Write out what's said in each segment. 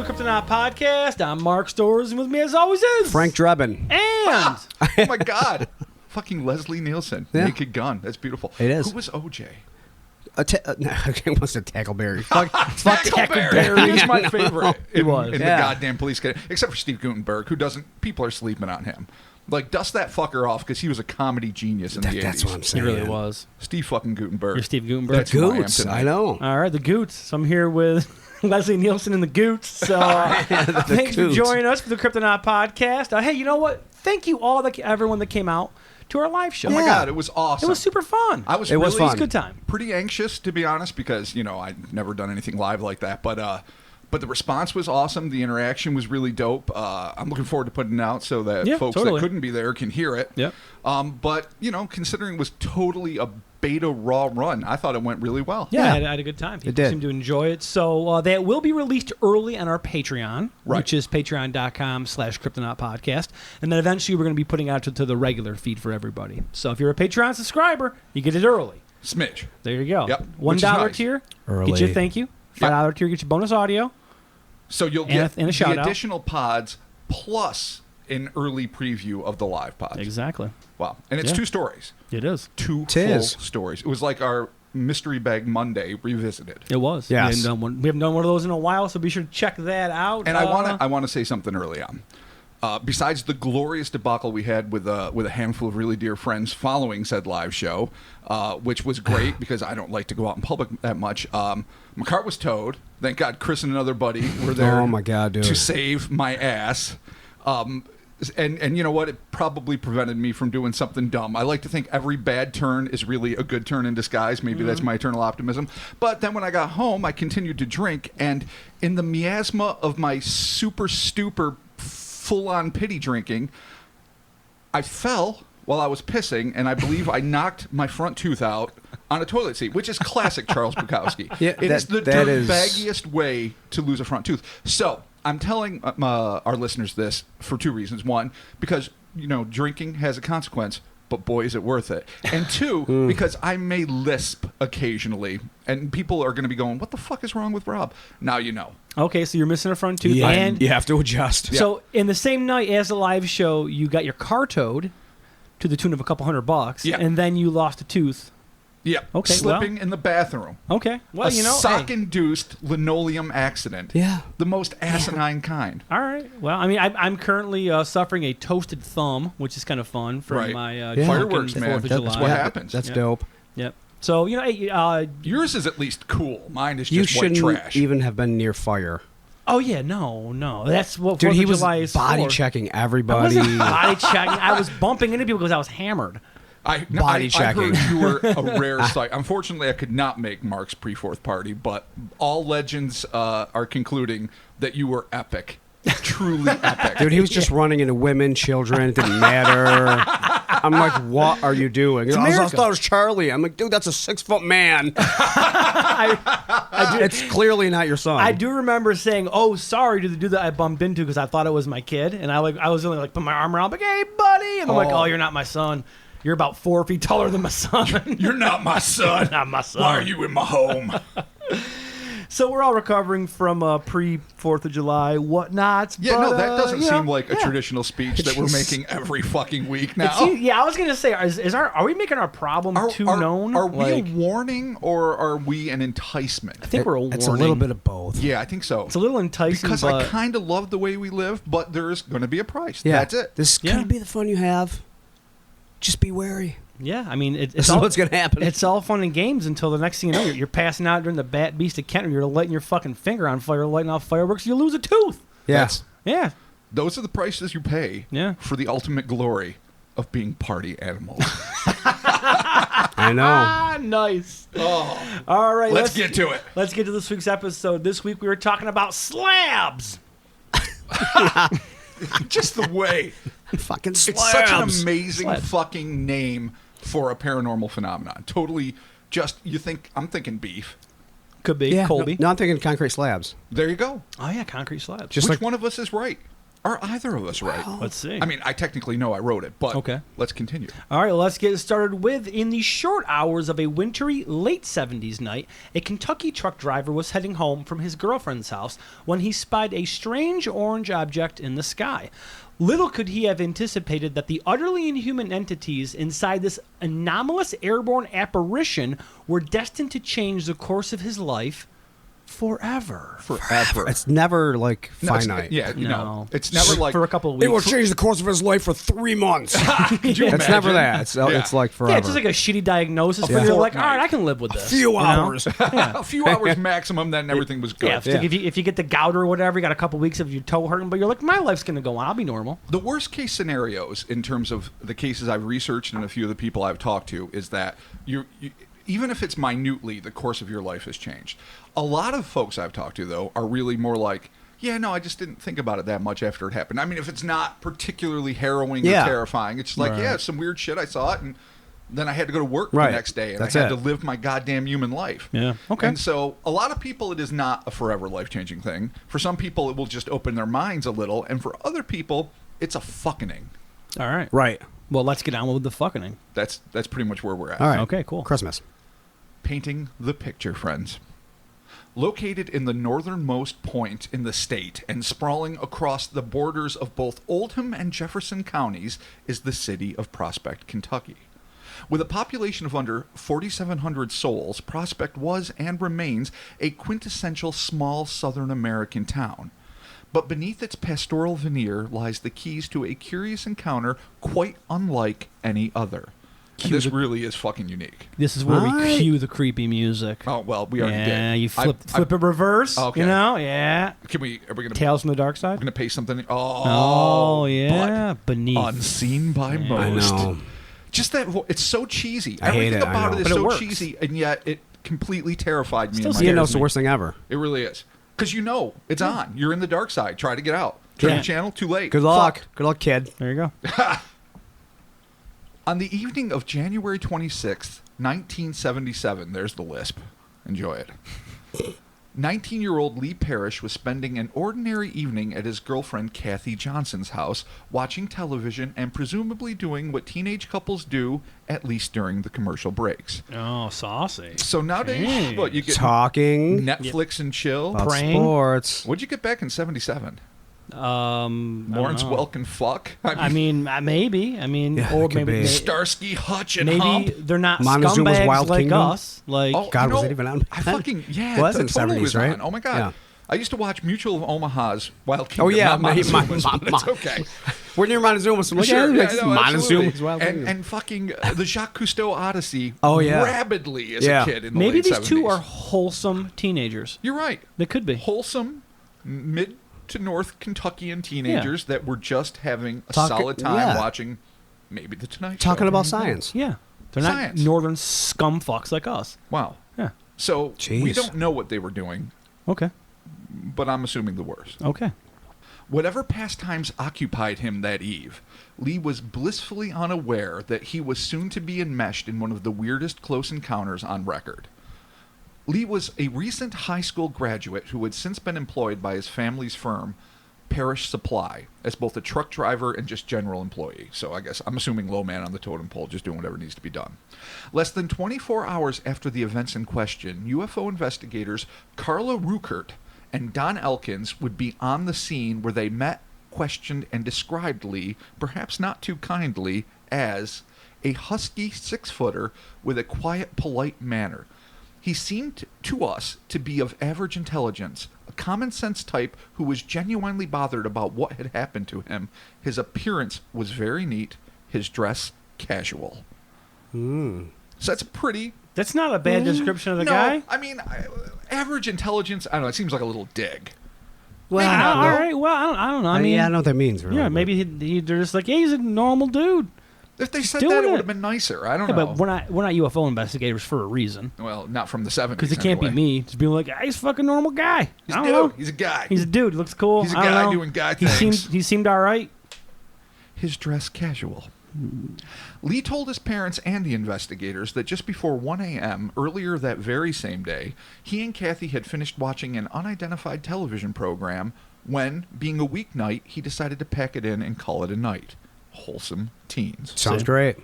the Kryptonite Podcast. I'm Mark Storrs, and with me, as always, is Frank Drebin. And oh my God, fucking Leslie Nielsen, Naked Gun. That's beautiful. It is. Who was OJ? It was a Tackleberry. fuck Tackleberry. He's my favorite. in was. the goddamn police kid, except for Steve Guttenberg, who doesn't. People are sleeping on him. Like, dust that fucker off because he was a comedy genius in the 80s. That's what I'm he saying. really was. Steve fucking Guttenberg. You're Steve Guttenberg. That's who I am Goots. tonight. I know. All right, the Goots. So I'm here with Leslie Nielsen and the Goots. So thanks for Goots. joining us for the Kryptonite Podcast. Hey, you know what? Thank you everyone that came out to our live show. Oh my Yeah. God, it was awesome. It was super fun. I was It was really fun. It was a good time. pretty anxious, to be honest, because, you know, I'd never done anything live like that. But the response was awesome. The interaction was really dope. I'm looking forward to putting it out so that folks totally. that couldn't be there can hear it. Yep. But, you know, considering it was totally a beta raw run, I thought it went really well. Yeah, I had a good time. People did. seemed to enjoy it. So that will be released early on our Patreon, Right. which is patreon.com/Kryptonite Podcast. And then eventually we're going to be putting out to the regular feed for everybody. So if you're a Patreon subscriber, you get it early. Smidge. There you go. Yep, $1 which is nice. tier, Early. get you a thank you. $5 tier, get you bonus audio. So you'll And get a shout the out. additional pods plus an early preview of the live pods. Exactly. Wow. And it's Yeah. 2 stories. It is. 2 Tis. full stories. It was like our Mystery Bag Monday revisited. It was. Yes. We haven't done one of those in a while, so be sure to check that out. And I want to say something early on. Besides the glorious debacle we had with a handful of really dear friends following said live show, which was great because I don't like to go out in public that much. My cart was towed. Thank God Chris and another buddy were there. Oh, my God, dude. To save my ass. And you know what? It probably prevented me from doing something dumb. I like to think every bad turn is really a good turn in disguise. Maybe that's my eternal optimism. But then when I got home, I continued to drink. And in the miasma of my super stupor, full-on pity drinking, I fell while I was pissing, and I believe I knocked my front tooth out on a toilet seat, which is classic Charles Bukowski. Yeah, It is the that is- dirtbaggiest way to lose a front tooth. So I'm telling our listeners this for 2 reasons. One, because, you know, drinking has a consequence, but boy, is it worth it. And 2, because I may lisp occasionally, and people are going to be going, what the fuck is wrong with Rob? Now you know. Okay, so you're missing a front tooth. Yeah, And you have to adjust. so in the same night as the live show, you got your car towed to the tune of a couple $100, Yeah. and then you lost a tooth. Yeah, Okay, slipping in the bathroom. Okay, well, a you know, hey. sock-induced linoleum accident. Yeah. The most asinine kind. All right. Well, I mean, I'm currently suffering a toasted thumb, which is kind of fun from Right. my Yeah. Fireworks, man. 4th of That's July. what happens. That's Yeah. dope. Yep. So, you know, hey, Yours is at least cool. Mine is You just white shouldn't trash. even have been near fire. oh, yeah, no. That's what Dude, 4th he of was July is body for. checking I everybody. wasn't body checking. I was bumping into people because I was hammered. Body I checking. heard you were a rare sight. Unfortunately, I could not make Mark's pre-4th party, but all legends are concluding that you were epic. Truly epic. Dude, he was just running into women, children. It didn't matter. I'm like, what are you doing? I America. thought it was Charlie. I'm like, dude, that's a 6-foot man. It's clearly not your son. I do remember saying, "Oh, sorry" to the dude that I bumped into because I thought it was my kid, and I was only like put my arm around, like, "Hey, buddy," and I'm like, "Oh, you're not my son. You're about 4 feet taller than my son." You're not my son. Not my son. Why are you in my home? So we're all recovering from pre-4th of July whatnots. Yeah, but, no, that doesn't you know, seem like a yeah. traditional speech that we're making every fucking week now. Yeah, I was gonna say, are we making our problem too known? Are we Like, a warning or are we an enticement? I think we're a warning. It's a little bit of both. Yeah, I think so. It's a little enticing, Because but I kind of love the way we live, but there's going to be a price. Yeah. That's it. This Yeah. could be the fun you have. Just be wary. yeah, I mean, This it's is all what's going to happen. It's all fun and games until the next thing you know, you're passing out during the Bat Beast of Kent, or you're lighting your fucking finger on fire, lighting off fireworks, you lose a tooth. Yes. Yeah. Those are the prices you pay Yeah. for the ultimate glory of being party animals. I know. Ah, nice. All right, Let's get to it. Let's get to this week's episode. This week we were talking about slabs. Just the way. Fucking It's such an slabs. amazing Slabs. fucking name for a paranormal phenomenon. Totally just, I'm thinking beef. Could be Yeah. Colby. No, I'm thinking concrete slabs. There you go. Oh yeah, concrete slabs. Just Which like one of us is right? Are either of us right? Let's see. I mean, I technically know I wrote it, but Okay. let's continue. All right, let's get started with, in the short hours of a wintry late 70s night, a Kentucky truck driver was heading home from his girlfriend's house when he spied a strange orange object in the sky. Little could he have anticipated that the utterly inhuman entities inside this anomalous airborne apparition were destined to change the course of his life forever. Forever. It's never like No, it's- finite. yeah, No. no. It's never like for a couple of weeks. It will change the course of his life for 3 months. Could you It's never imagine? that. It's like forever. Yeah, it's just like a shitty diagnosis, Yeah. but you're like, all Fortnite. right, I can live with this. few you know? hours. A few hours maximum, then everything was good. Yeah, if you get the gout or whatever, you got a couple weeks of your toe hurting, but you're like, my life's going to go on. I'll be normal. The worst case scenarios, in terms of the cases I've researched and a few of the people I've talked to, is that you even if it's minutely, the course of your life has changed. A lot of folks I've talked to, though, are really more like, yeah, no, I just didn't think about it that much after it happened. I mean, if it's not particularly harrowing or terrifying, it's just like, yeah, some weird shit, I saw it, and then I had to go to work the next day, and That's I had it. to live my goddamn human life. Yeah, okay. And so a lot of people, it is not a forever life-changing thing. For some people, it will just open their minds a little, and for other people, it's a fucking. All right. Right. Well, let's get on with the fucking. That's pretty much where we're at. All right. Okay, cool. Christmas. Painting the picture, friends. Located in the northernmost point in the state and sprawling across the borders of both Oldham and Jefferson counties is the city of Prospect, Kentucky. With a population of under 4,700 souls, Prospect was and remains a quintessential small Southern American town. But beneath its pastoral veneer lies the keys to a curious encounter quite unlike any other. And this really is fucking unique. This is where we Right. cue the creepy music. Oh, well, we already did. Yeah, you flip it reverse. Okay. You know, yeah. Are we going to Tales from the Dark Side. paste something? Oh, yeah. but Beneath. unseen by most. I know. Just that it's so cheesy. I hate Everything it, I about know. it is But it so works. cheesy, and yet it completely terrified me. Still in my scares You know, head. it's the worst thing ever. It really is. Because you know it's on. You're in the dark side. Try to get out. Turn Yeah. the channel. Too late. Good luck. Fucked. Good luck, kid. There you go. On the evening of January 26th, 1977, there's the lisp. Enjoy it. 19-year-old Lee Parrish was spending an ordinary evening at his girlfriend Kathy Johnson's house, watching television and presumably doing what teenage couples do, at least during the commercial breaks. Oh, saucy. So nowadays, Hey. what, you get Talking Netflix and chill? about Praying. sports. What'd you get back in 77? I Lawrence don't know. Welk and fuck? I mean, maybe. I mean, Yeah, or it could maybe be. Starsky, Hutch, and maybe Hump? they're not Montezuma's scumbags Wild like Kingdom? us. Like, Oh, God, you was know, it even on? I fucking, yeah. Well, that's it in the totally 70s, was right? on. Oh, my God. Yeah. I used to watch Mutual of Omaha's Wild Kingdom. Oh, yeah. Not Montezuma's, my- but it's okay. We're near Montezuma, so Sure, yeah, no, Montezuma's absolutely. Wild Kingdom. And fucking the Jacques Cousteau Odyssey Oh, yeah. rabidly as Yeah. a kid in the maybe late these 70s. two are wholesome teenagers. You're right. They could be. Wholesome, mid to North Kentuckian teenagers that were just having a Talking- solid time yeah. watching maybe The Tonight Show. Talking about science. Yeah. They're not Science. northern scum fucks like us. Wow. Yeah. So we Jeez. don't know what they were doing, Okay. but I'm assuming the worst. Okay. Whatever pastimes occupied him that eve, Lee was blissfully unaware that he was soon to be enmeshed in one of the weirdest close encounters on record. Lee was a recent high school graduate who had since been employed by his family's firm, Parrish Supply, as both a truck driver and just general employee. So I guess I'm assuming low man on the totem pole, just doing whatever needs to be done. Less than 24 hours after the events in question, UFO investigators Carla Ruckert and Don Elkins would be on the scene where they met, questioned, and described Lee, perhaps not too kindly, as a husky 6-footer with a quiet, polite manner. He seemed to us to be of average intelligence, a common-sense type who was genuinely bothered about what had happened to him. His appearance was very neat, his dress casual. So that's pretty... That's not a bad description of the no, guy. I mean, average intelligence, I don't know, it seems like a little dig. Well, Maybe not, all though. right. Well, I don't know. I mean, yeah, I know what that means. Really. yeah, maybe they're just like, hey, he's a normal dude. If they said doing that, it it. would have been nicer. I don't Yeah, know. but we're not UFO investigators for a reason. Well, not from the 70s. Because it can't anyway. be me. Just being like, hey, he's a fucking normal guy. He's I a don't know. dude. He's a guy. He's a dude. Looks cool. He's a I don't guy know. doing guy he things. He seemed all right. His dress casual. Lee told his parents and the investigators that just before 1 a.m. earlier that very same day, he and Kathy had finished watching an unidentified television program when, being a weeknight, he decided to pack it in and call it a night. Wholesome teens. Sounds great.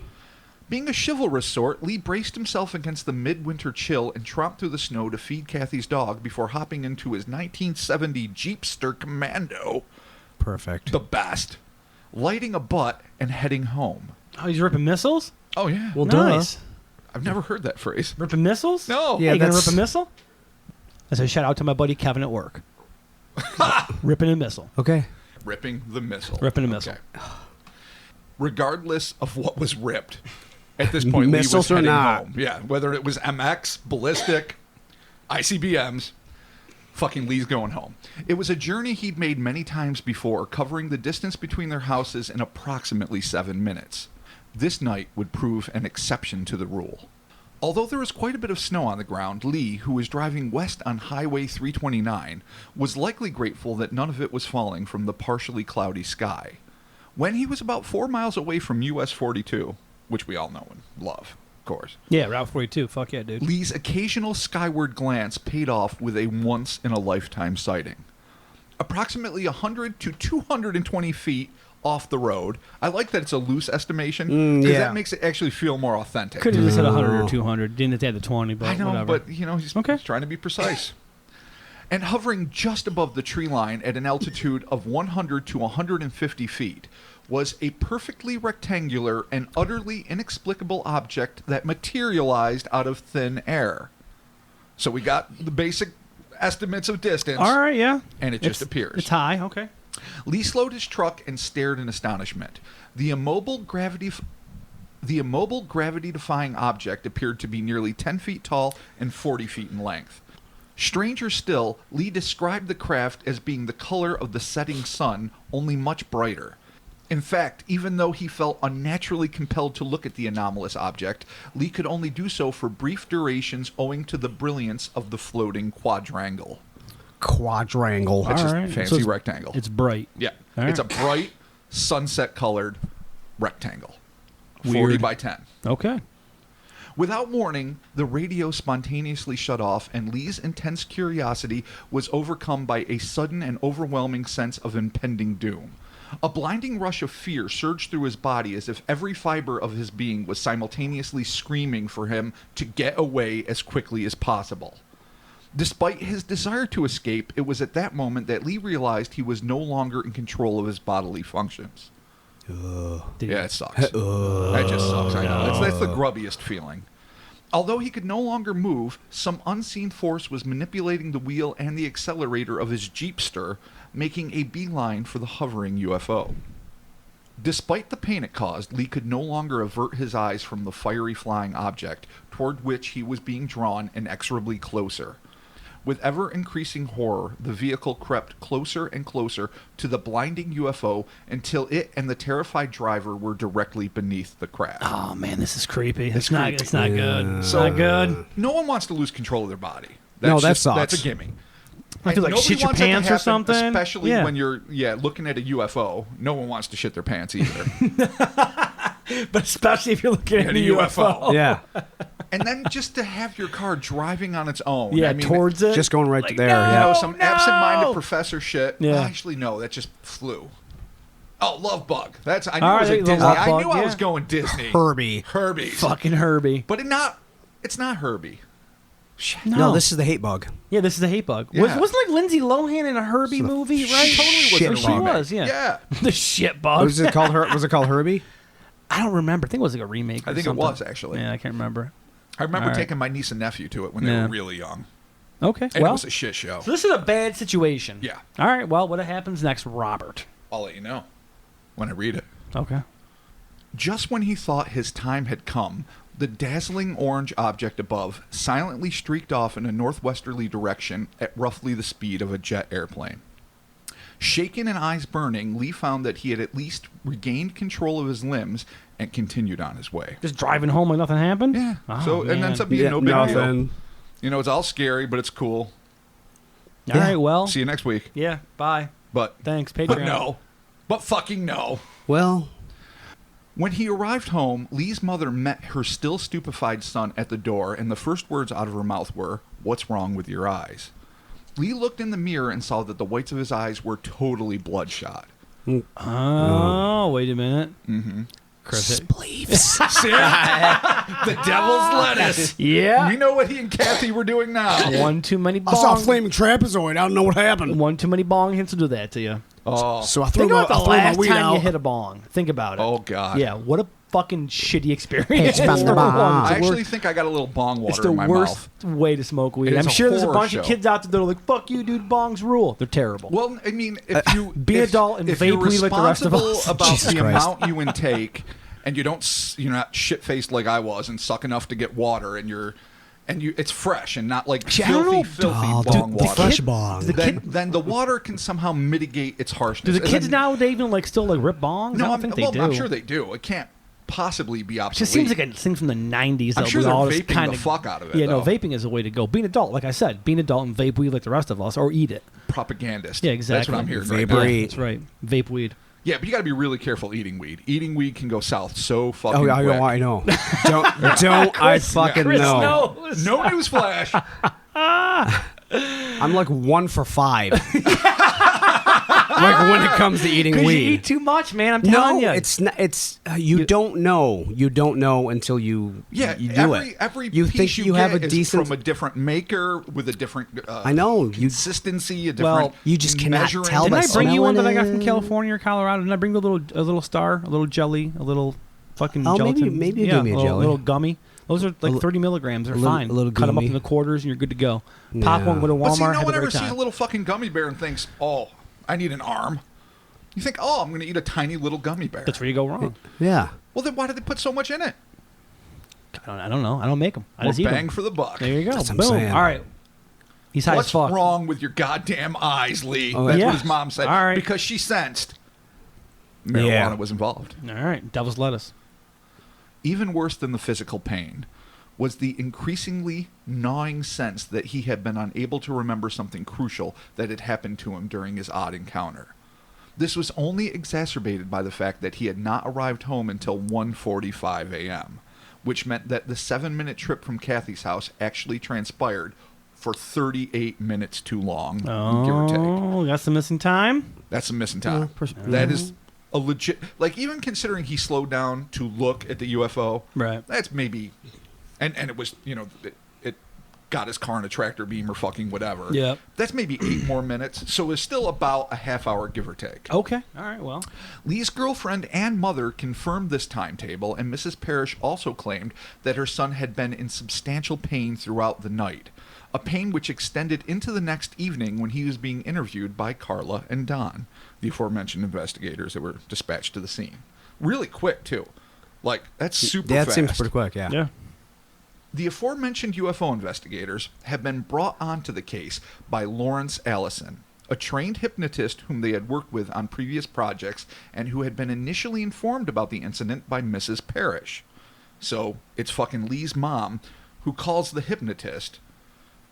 Being a chivalrous sort, Lee braced himself against the midwinter chill and tromped through the snow to feed Kathy's dog before hopping into his 1970 Jeepster Commando, Perfect. the best, lighting a butt and heading home. Oh, he's ripping missiles? Oh, yeah. Well, Nice. I've never heard that phrase. Ripping missiles? No. Yeah, Yeah, you gonna that's- rip a missile? I said, shout out to my buddy Kevin at work. Ripping a missile. Okay. Ripping the missile. Ripping a missile. Regardless of what was ripped, at this point, Lee was Missiles or heading not. home. Yeah, whether it was MX, ballistic, ICBMs, fucking Lee's going home. It was a journey he'd made many times before, covering the distance between their houses in approximately 7 minutes. This night would prove an exception to the rule. Although there was quite a bit of snow on the ground, Lee, who was driving west on Highway 329, was likely grateful that none of it was falling from the partially cloudy sky. When he was about 4 miles away from US 42, which we all know and love, of course, Yeah, Route 42. Fuck yeah, dude. Lee's occasional skyward glance paid off with a once-in-a-lifetime sighting. Approximately 100 to 220 feet off the road. I like that it's a loose estimation because yeah. that makes it actually feel more authentic. Could have just said 100 or 200. Didn't have to add the 20, but I know, whatever. but he's Okay. trying to be precise. And hovering just above the tree line at an altitude of 100 to 150 feet was a perfectly rectangular and utterly inexplicable object that materialized out of thin air. So we got the basic estimates of distance, All right, yeah. and it just appears. It's high, okay. Lee slowed his truck and stared in astonishment. The immobile gravity-defying object appeared to be nearly 10 feet tall and 40 feet in length. Stranger still, Lee described the craft as being the color of the setting sun, only much brighter. In fact, even though he felt unnaturally compelled to look at the anomalous object, Lee could only do so for brief durations owing to the brilliance of the floating quadrangle. Quadrangle. That's just All right. fancy So rectangle. It's bright. Yeah. All It's a right. bright, sunset-colored rectangle. 40 Weird. by 10. Okay. Without warning, the radio spontaneously shut off, and Lee's intense curiosity was overcome by a sudden and overwhelming sense of impending doom. A blinding rush of fear surged through his body as if every fiber of his being was simultaneously screaming for him to get away as quickly as possible. Despite his desire to escape, it was at that moment that Lee realized he was no longer in control of his bodily functions. Yeah, it sucks. That just sucks. I know. That's the grubbiest feeling. Although he could no longer move, some unseen force was manipulating the wheel and the accelerator of his Jeepster, making a beeline for the hovering UFO. Despite the pain it caused, Lee could no longer avert his eyes from the fiery flying object, toward which he was being drawn inexorably closer. With ever-increasing horror, the vehicle crept closer and closer to the blinding UFO until it and the terrified driver were directly beneath the craft. Oh man, this is creepy. It's not. creepy. It's not good. It's So- not good. No one wants to lose control of their body. No, that just, sucks. That's a gimme. I feel And like nobody shit your wants that to pants or happen, something. Especially Yeah. when you're looking at a UFO. No one wants to shit their pants either. But especially if you're looking at At a a UFO. Yeah. And then just to have your car driving on its own. Yeah, I mean, towards it. Just going right Like, there. no! Yeah. some no! absent-minded professor shit. Yeah. Well, actually, no, that just flew. Oh, Love Bug. I knew All it was right, a Disney. Love I Bug, knew I yeah. was going Disney. Herbie. Herbie. Fucking Herbie. But it's not Herbie. Shit. No, this is the hate bug. Yeah, this is the hate bug. Yeah. Wasn't like Lindsay Lohan in a Herbie movie, right? She totally was Shit in a bug. She remake. was, yeah. Yeah. The shit bug. Was it called Was it called Herbie? I don't remember. I think it was like a remake. I or think something. it was, actually. Yeah, I can't remember. I remember All right. taking my niece and nephew to it when they Yeah. were really young. Okay. And well, it was a shit show. so this is a bad situation. Yeah. All right. Well, what happens next, Robert? I'll let you know when I read it. Okay. Just when he thought his time had come, the dazzling orange object above silently streaked off in a northwesterly direction at roughly the speed of a jet airplane. Shaken and eyes burning, Lee found that he had at least regained control of his limbs and continued on his way. Just driving home like nothing happened. Yeah. Oh, So and man. ends up being no big deal. nothing. It's all scary, but it's cool. All right. Well. See you next week. Yeah. Bye. But Thanks. Patreon. but no. But fucking no. Well, When he arrived home, Lee's mother met her still stupefied son at the door, and the first words out of her mouth were, "What's wrong with your eyes?" Lee looked in the mirror and saw that the whites of his eyes were totally bloodshot. Oh, wait a minute. Mm-hmm. Chris, Spleefs. The devil's lettuce. yeah. We know what he and Kathy were doing now. One too many I saw a bong. flaming trapezoid. I don't know what happened. One too many bong hits will do that to you. Oh, So I threw Think my, about the I threw my last weed time out. you hit a bong. Think about it. oh God. Yeah, what a fucking shitty experience. It's from the bong. I It's the actually worst- think I got a little bong It's water the in my worst mouth. way to smoke weed. It is I'm a sure there's a horror bunch show. of kids out there that are like, "Fuck you, dude. Bongs rule." They're terrible. Well, I mean, if you be an adult and if vape you're weed like the rest of responsible us. about Jesus the Christ. amount you intake, and you don't, you're not shit faced like I was and suck enough to get water, and it's fresh and not like See, I don't know. filthy Oh, bong the water. fresh bong. Then the water can somehow mitigate its harshness. do the And kids then- now they even like still like rip bongs? No, I don't think they do. I'm sure they do. It can't possibly be It obsolete. just seems like a thing from the 90s. I'm that sure we they're all just vaping kind the of fuck out of it. Yeah, no, though. vaping is the way to go. Be an adult, like I said, be an adult and vape weed like the rest of us, or eat it. Propagandist. Yeah, exactly. That's what I'm hearing. Right Vapor now. eat. That's right. Vape weed. Yeah, but you got to be really careful eating weed. Eating weed can go south so fucking Oh, quick. I know. Don't I fucking Chris know. knows. No newsflash. I'm like 1 for 5. Like when it comes to eating Because you weed. eat too much, man. I'm telling No, you. it's not. It's you don't know. You don't know until you Yeah, you do every it. You piece think you you have a get is decent. from a different maker with a different. I know you. Consistency, a different. Well, you just cannot measuring. tell Didn't by I bring you one that I got from smelling it. California or Colorado? Didn't I bring you a little star, a little jelly, a little fucking Oh, maybe- gelatin? maybe you yeah, gave me a jelly. little gummy. Those are like 30 milligrams. They're fine. a little Cut them up gummy. in the quarters and you're good to go. Pop Yeah. one, go to But see, Walmart, no have a one ever great sees time. a little fucking gummy bear and thinks, "Oh, I need an arm." You think, "Oh, I'm going to eat a tiny little gummy bear." That's where you go wrong. Yeah. Well, then why did they put so much in it? I don't know. I don't make them. I More just eat bang them. for the buck. There you go. That's what I'm Boom. saying. All right. He's high What's as fuck. wrong with your goddamn eyes, Lee? Oh, That's yeah. what his mom said. All right. Because she sensed marijuana Yeah. was involved. All right. Devil's lettuce. Even worse than the physical pain was the increasingly gnawing sense that he had been unable to remember something crucial that had happened to him during his odd encounter. This was only exacerbated by the fact that he had not arrived home until 1:45 a.m., which meant that the 7-minute trip from Kathy's house actually transpired for 38 minutes too long, give or take. Oh, got some missing time? That's a missing time. Yeah, That is a legit... Like, even considering he slowed down to look at the UFO, Right. that's maybe... And it was, it got his car in a tractor beam or fucking whatever. Yep. That's maybe 8 more minutes, so it's still about a half hour, give or take. Okay. All right. Well. Lee's girlfriend and mother confirmed this timetable, and Mrs. Parrish also claimed that her son had been in substantial pain throughout the night, a pain which extended into the next evening when he was being interviewed by Carla and Don, the aforementioned investigators that were dispatched to the scene. Really quick, too. Like, that's super That fast. seems pretty quick. Yeah. Yeah. The aforementioned UFO investigators have been brought onto the case by Lawrence Allison, a trained hypnotist whom they had worked with on previous projects and who had been initially informed about the incident by Mrs. Parrish. So it's fucking Lee's mom who calls the hypnotist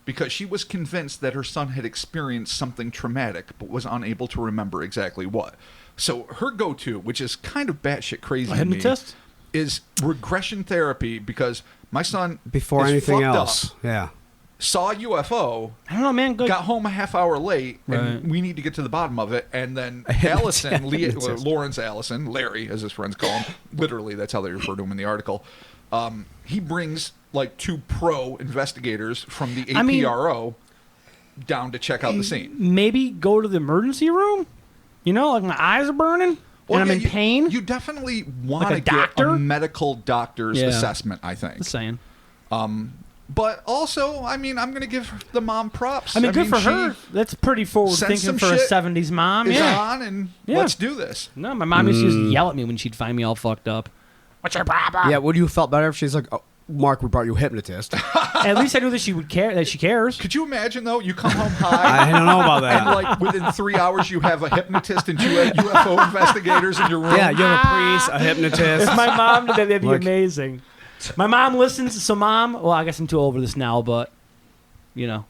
because she was convinced that her son had experienced something traumatic but was unable to remember exactly what. So her go-to, which is kind of batshit crazy A to me, hypnotist? is regression therapy because my son Before is anything fucked else. up, Yeah. saw a UFO, I don't know, man. Good. got home a half hour late, Right. and we need to get to the bottom of it. And then hypnotist. Lawrence Allison, Larry, as his friends call him, literally that's how they refer to him in the article. He brings like 2 pro investigators from the I mean- APRO down to check out the scene. Maybe go to the emergency room. You know, like my eyes are burning and I'm yeah, in pain. You definitely want Like to a get doctor? a medical doctor's Yeah. assessment, I think. Just saying. But also, I mean, I'm going to give the mom props. I mean, good for she her. That's pretty forward Sense thinking some for a shit 70s mom. Is Yeah. on, and Yeah. let's do this. No, my mom used to just yell at me when she'd find me all fucked up. What's your problem? Yeah. Would you have felt better if she's like, oh, Mark, we brought you a hypnotist? At least I knew that she would care. That she cares. Could you imagine, though, you come home high, I don't know about that. and like within 3 hours you have a hypnotist and 2 UFO investigators in your room? Yeah, you have a priest, a hypnotist. If my mom did that, that'd be Like- amazing. My mom listens. So, mom, well, I guess I'm too old for this now, but, you know,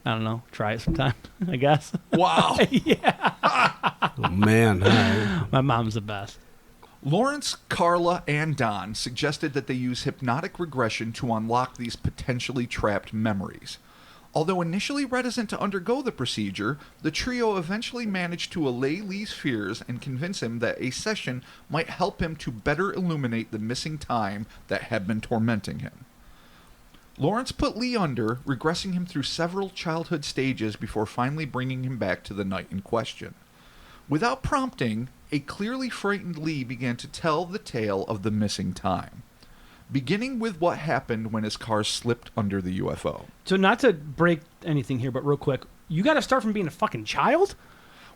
I don't know. Try it sometime, I guess. Wow. Oh, man. All right. My mom's the best. Lawrence, Carla, and Don suggested that they use hypnotic regression to unlock these potentially trapped memories. Although initially reticent to undergo the procedure, the trio eventually managed to allay Lee's fears and convince him that a session might help him to better illuminate the missing time that had been tormenting him. Lawrence put Lee under, regressing him through several childhood stages before finally bringing him back to the night in question. Without prompting, a clearly frightened Lee began to tell the tale of the missing time, beginning with what happened when his car slipped under the UFO. So not to break anything here, but real quick, you got to start from being a fucking child?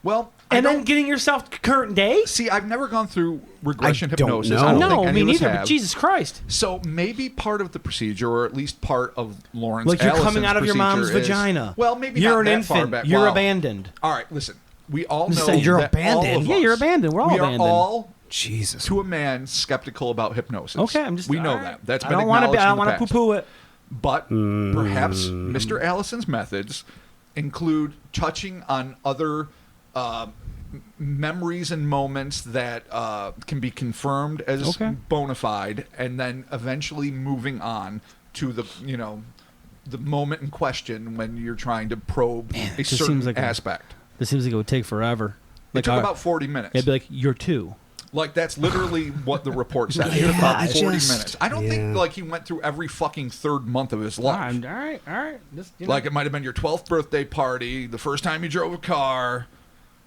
Well, And then getting yourself to current day? see, I've never gone through regression I don't hypnosis. know. I don't No, think any me of us neither, have. but Jesus Christ. So maybe part of the procedure, or at least part of Lawrence Like you're Allison's coming out of your mom's procedure is- vagina. Well, maybe you're not an that far infant. back. You're Well, abandoned. All right, listen. We all I'm know just saying, you're that all abandoned. of Yeah, us, you're abandoned. We're all we abandoned. are all, Jesus. to a man, skeptical about hypnosis. Okay, I'm just. We know all right. that. That's I been don't wanna acknowledged I don't in the want to past. poo-poo it. But perhaps Mr. Allison's methods include touching on other memories and moments that can be confirmed as Okay. bona fide, and then eventually moving on to the the moment in question when you're trying to probe Man, a it just certain seems like aspect. This seems like it would take forever. It took about 40 minutes. It'd be like, you're two. Like, that's literally what the report said. It Yeah, took about I 40 just- minutes. I don't think like he went through every fucking third month of his All life. right. Just, Like, it might have been your 12th birthday party, the first time you drove a car,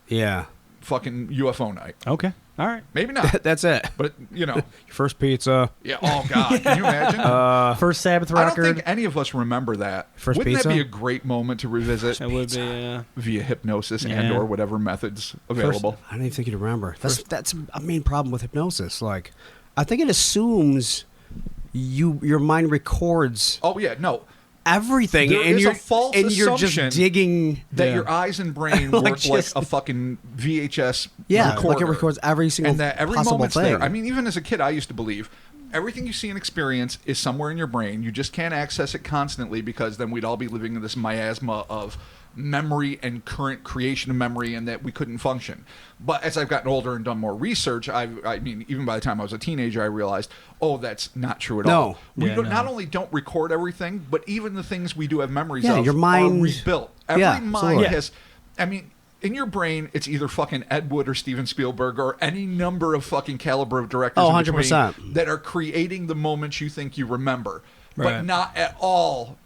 Yeah. fucking UFO night. Okay. All right. Maybe not. That's it. But, Your first pizza. yeah. Oh, God. Can you imagine? First Sabbath I record. don't think any of us remember that. First Wouldn't pizza? that be a great moment to revisit It would be. via hypnosis Yeah. and or whatever methods available? I don't even think you'd remember. That's a main problem with hypnosis. Like, I think it assumes your mind records Oh, yeah. No. everything, There and is you're a false and you're assumption just digging. That Yeah. your eyes and brain Like work like just- a fucking VHS Yeah, recorder. like it records every single and that every possible moment's thing. there. I mean, even as a kid, I used to believe everything you see and experience is somewhere in your brain. You just can't access it constantly, because then we'd all be living in this miasma of memory and current creation of memory, and that we couldn't function. But as I've gotten older and done more research, I mean, even by the time I was a teenager, I realized, oh, that's not true at all. We Yeah, don't, no. not only don't record everything, but even the things we do have memories Yeah, of your mind- are rebuilt. Every Yeah, mind absolutely. has, I mean, in your brain, it's either fucking Ed Wood or Steven Spielberg or any number of fucking caliber of directors Oh, in between 100%. that are creating the moments you think you remember, but Right. not at all.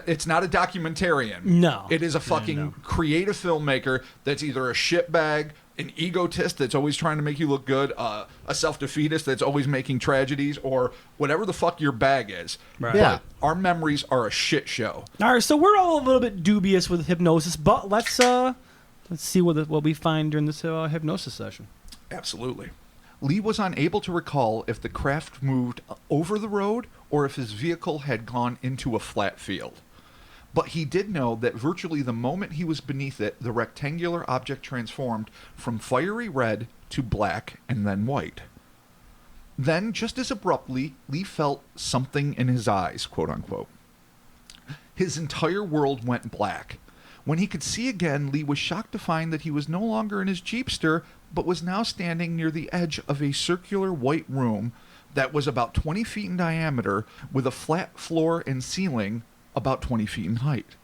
It's not a documentarian. No. It is a fucking creative filmmaker that's either a shitbag, an egotist that's always trying to make you look good, a self-defeatist that's always making tragedies, or whatever the fuck your bag is. Right. Yeah. But our memories are a shit show. All right, so we're all a little bit dubious with hypnosis, but let's see what we find during this hypnosis session. Absolutely. Lee was unable to recall if the craft moved over the road or if his vehicle had gone into a flat field. But he did know that virtually the moment he was beneath it, the rectangular object transformed from fiery red to black and then white. Then, just as abruptly, Lee felt something in his eyes, quote unquote. His entire world went black. When he could see again, Lee was shocked to find that he was no longer in his Jeepster, but was now standing near the edge of a circular white room that was about 20 feet in diameter, with a flat floor and ceiling about 20 feet in height.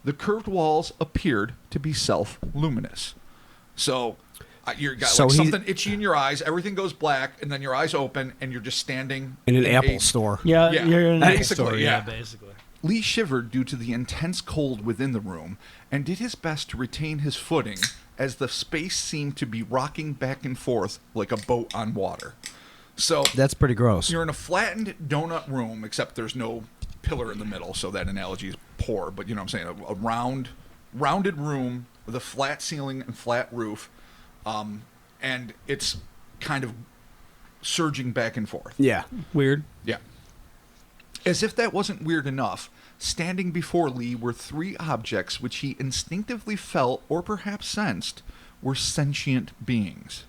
The curved walls appeared to be self-luminous. So you got So like he- something itchy in your eyes, everything goes black, and then your eyes open, and you're just standing in an Apple a- store. Yeah, Yeah, you're in an Apple basically, store. yeah. Basically. Lee shivered due to the intense cold within the room and did his best to retain his footing as the space seemed to be rocking back and forth like a boat on water. So That's pretty gross. you're in a flattened donut room, except there's no pillar in the middle, so that analogy is poor, but you know what I'm saying, a rounded room with a flat ceiling and flat roof, and it's kind of surging back and forth. Yeah. Weird. Yeah. As if that wasn't weird enough, standing before Lee were three objects which he instinctively felt, or perhaps sensed, were sentient beings.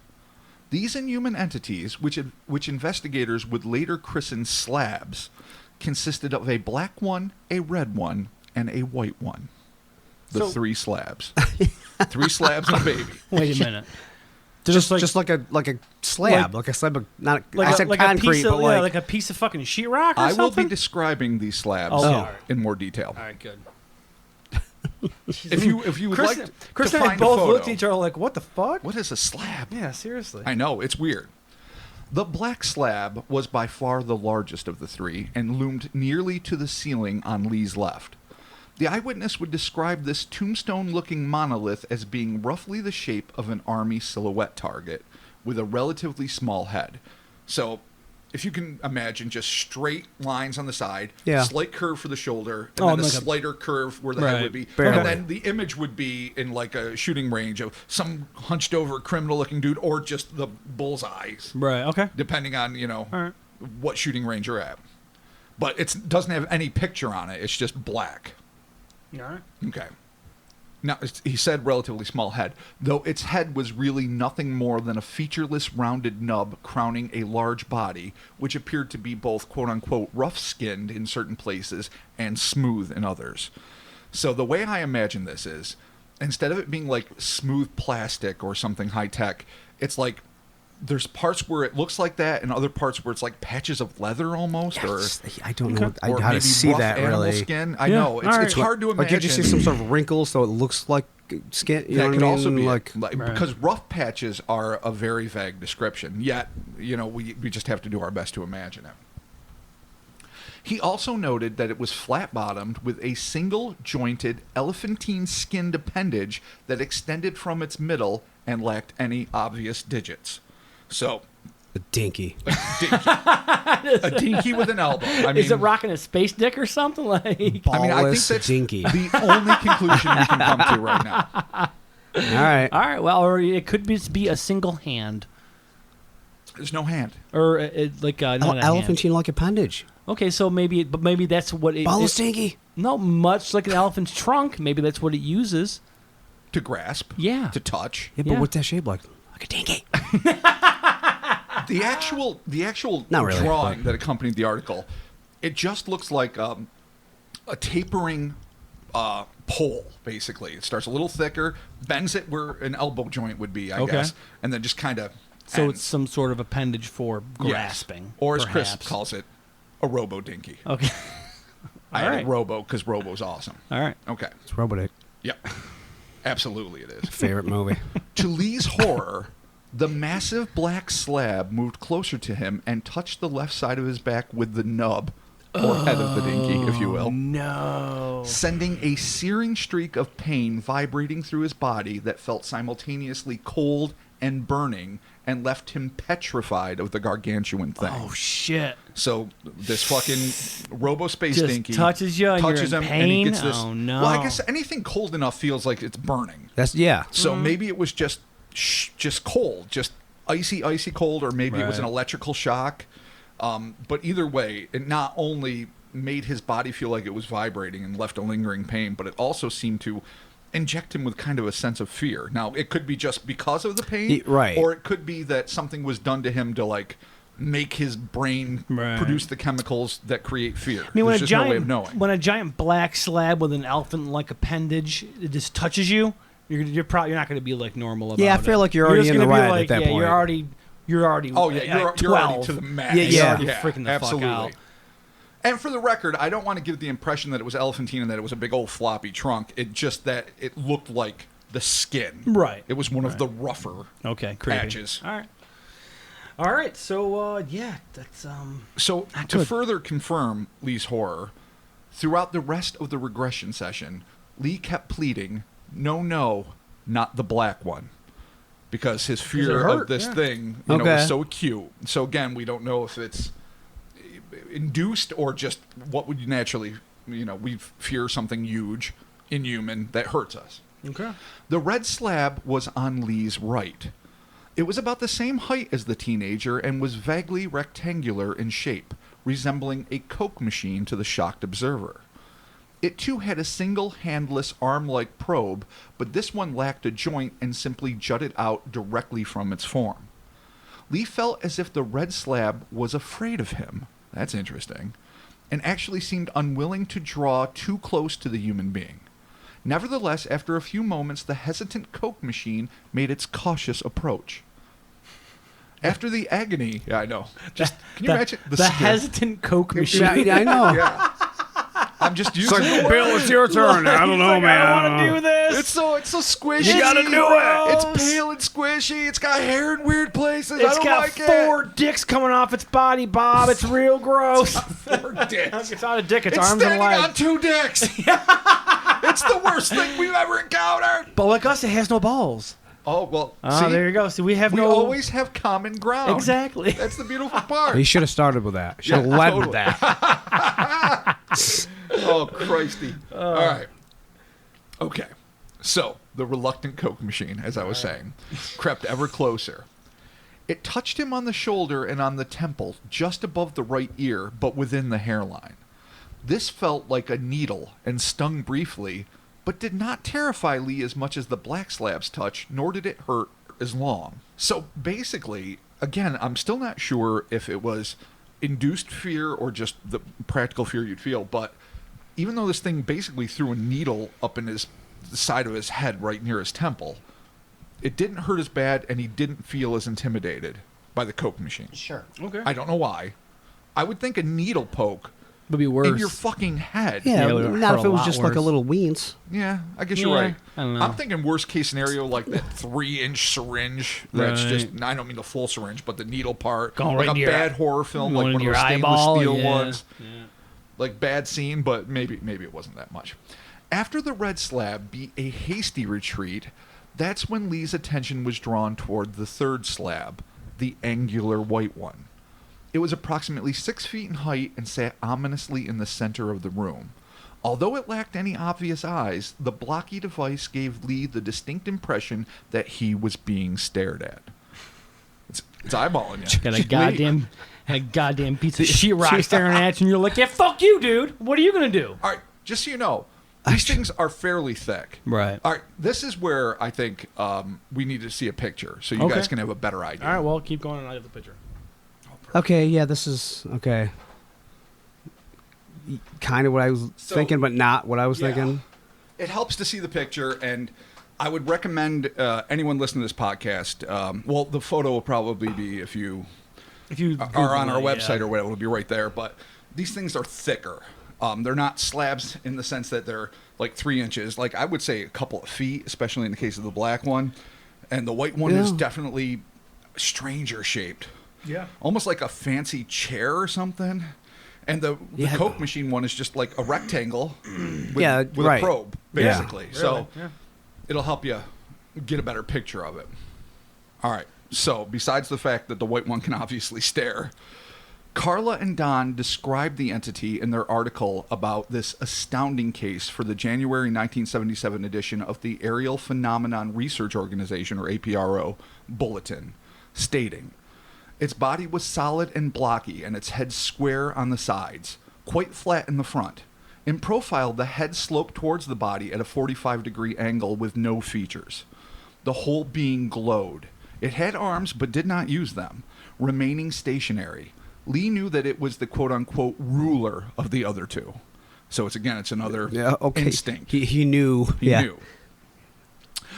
These inhuman entities, which investigators would later christen slabs, consisted of a black one, a red one, and a white one. The So- three slabs. Three slabs and a baby. Wait a minute. Just like a slab, like a slab of not. I said concrete, a piece of, but like, like a piece of fucking sheetrock or I will something? be describing these slabs Okay, all right. in more detail. All right, good. If you would Chris, like Chris to and I find a both photo, looked at each other like, what the fuck? what is a slab? Yeah, seriously. I know, it's weird. The black slab was by far the largest of the three and loomed nearly to the ceiling on Lee's left. The eyewitness would describe this tombstone-looking monolith as being roughly the shape of an army silhouette target with a relatively small head. So, if you can imagine just straight lines on the side, Yeah. slight curve for the shoulder, and then a like slighter curve where the head Right. would be. Barely. And then the image would be in like a shooting range of some hunched over criminal-looking dude or just the bullseyes, Right, okay. depending on, All right. what shooting range you're at. But it doesn't have any picture on it. It's just black. All right. Okay. Now, he said relatively small head, though its head was really nothing more than a featureless rounded nub crowning a large body, which appeared to be both quote-unquote rough-skinned in certain places and smooth in others. So the way I imagine this is, instead of it being like smooth plastic or something high-tech, it's like there's parts where it looks like that and other parts where it's like patches of leather almost, I don't know or how to maybe see rough that animal really. skin. I Yeah, know. It's, all it's right. hard to imagine. Like, did you see some sort of wrinkles so it looks like skin? You know That what could I mean? also be like, right. Because rough patches are a very vague description. Yet, we just have to do our best to imagine it. He also noted that it was flat-bottomed with a single jointed elephantine skinned appendage that extended from its middle and lacked any obvious digits. So, a dinky. a dinky with an elbow. I mean, Is it rocking a space dick or something? Like, I think Ballless that's dinky. the only conclusion we can come to right now. All right. all right, well, or it could be a single hand. There's no hand. Or like not a hand. Elephantine-like appendage. Okay, so maybe that's what it Ballless dinky. No, much like an elephant's trunk. Maybe that's what it uses. To grasp. Yeah. To touch. Yeah, but Yeah. what's that shape like? Like a dinky. The actual Not really, drawing but- that accompanied the article, it just looks like a tapering pole, basically. It starts a little thicker, bends it where an elbow joint would be, I Okay. guess, and then just kind of So it's some sort of appendage for grasping. Or as Chris perhaps. calls it, a robo-dinky. Okay. I All added right. robo because robo's awesome. All right. Okay. It's Robotech. Yep. Absolutely it is. Favorite movie. To Lee's horror, the massive black slab moved closer to him and touched the left side of his back with the nub, or head of the dinky, if you will, No. sending a searing streak of pain vibrating through his body that felt simultaneously cold and burning and left him petrified of the gargantuan thing. Oh shit. So this fucking robo space Just dinky touches you and you're in him and he pain? gets this. Oh, no. Well, I guess anything cold enough feels like it's burning. Yeah. So maybe it was just cold, just icy cold, or maybe it was an Right. electrical shock. But either way, it not only made his body feel like it was vibrating and left a lingering pain, but it also seemed to inject him with kind of a sense of fear. Now, it could be just because of the pain, Right. or it could be that something was done to him to like make his brain Right. produce the chemicals that create fear. I mean, There's just no way of knowing. when a giant black slab with an elephant-like appendage it just touches you, you're probably not going to be like normal about it. Yeah, I feel like you're already just in the gonna be ride like, at that yeah, point. You're already. Oh yeah, at you're 12. already to the max. Yeah, You're yeah. already freaking the absolutely. fuck out. And for the record, I don't want to give the impression that it was elephantine and that it was a big old floppy trunk. It just that it looked like the skin. Right. It was one of the rougher Okay, creepy. patches. All right. So yeah, that's So Not to good. further confirm Lee's horror, throughout the rest of the regression session, Lee kept pleading, "No, not the black one," because his fear hurt, of this yeah. thing, Okay. was so acute. So again, we don't know if it's induced or just what would you naturally, we fear something huge, inhuman that hurts us. okay. The red slab was on Lee's right. It was about the same height as the teenager and was vaguely rectangular in shape, resembling a Coke machine to the shocked observer. It too had a single handless arm-like probe, but this one lacked a joint and simply jutted out directly from its form. Lee felt as if the red slab was afraid of him. That's interesting. And actually seemed unwilling to draw too close to the human being. Nevertheless, after a few moments, the hesitant Coke machine made its cautious approach. After the agony, yeah, I know. Just can you imagine the skin? hesitant Coke machine? Yeah, I know. Yeah. I'm just using the word. Bill, it's your turn. I don't know, like, man. I want to do this. It's so squishy. You gotta do it. It's pale and squishy. It's got hair in weird places. I It's don't got like 4 dicks coming off its body, Bob. It's real gross. 4 dicks. It's not a dick. It's It's arms and standing legs. on 2 dicks. It's the worst thing we've ever encountered. But like us, it has no balls. Oh, well, Oh, see, there you go. See, we have we no... always have common ground. Exactly. That's the beautiful part. He should have started with that. Should have Yeah, led totally. with that. Oh, Christy. All right. Okay. So, the reluctant Coke machine, as I was saying, crept ever closer. It touched him on the shoulder and on the temple, just above the right ear, but within the hairline. This felt like a needle and stung briefly, but did not terrify Lee as much as the black slab's touch, nor did it hurt as long. So basically, again, I'm still not sure if it was induced fear or just the practical fear you'd feel, but even though this thing basically threw a needle up in the side of his head right near his temple, it didn't hurt as bad and he didn't feel as intimidated by the Coke machine. Sure. Okay. I don't know why. I would think a needle poke Would be worse. in your fucking head. Yeah, it would've not hurt if a it was lot just like a worse. little weens. Yeah, I guess Yeah, you're right. I don't know. I'm thinking worst case scenario, like that 3-inch syringe. That's Right. just, I don't mean the full syringe, but the needle part. Going like right a into your- bad horror film, like going one of into those your stainless eyeball, steel yeah. ones. Yeah. Like bad scene, but maybe it wasn't that much. After the red slab beat a hasty retreat, that's when Lee's attention was drawn toward the third slab, the angular white one. It was approximately 6 feet in height and sat ominously in the center of the room. Although it lacked any obvious eyes, the blocky device gave Lee the distinct impression that he was being stared at. It's eyeballing you. Got a goddamn piece of sheetrock staring at you, and you're like, yeah, fuck you, dude. What are you going to do? All right, just so you know, these things are fairly thick. Right. All right, this is where I think we need to see a picture so you Okay. guys can have a better idea. All right, well, keep going and I have the picture. Okay, yeah, this is okay. Kind of what I was thinking, but not what I was thinking. It helps to see the picture, and I would recommend anyone listening to this podcast. Well, the photo will probably be if you are on our website or whatever, it'll be right there. But these things are thicker. They're not slabs in the sense that they're like 3 inches. Like I would say a couple of feet, especially in the case of the black one. And the white one is definitely stranger shaped. Yeah. Almost like a fancy chair or something. And the Coke machine one is just like a rectangle with a probe, basically. Yeah. So Really? it'll help you get a better picture of it. All right. So besides the fact that the white one can obviously stare, Carla and Don described the entity in their article about this astounding case for the January 1977 edition of the Aerial Phenomenon Research Organization, or APRO, bulletin, stating, its body was solid and blocky, and its head square on the sides, quite flat in the front. In profile, the head sloped towards the body at a 45-degree angle with no features. The whole being glowed. It had arms, but did not use them, remaining stationary. Lee knew that it was the quote-unquote ruler of the other two. So it's another instinct. He knew. He knew.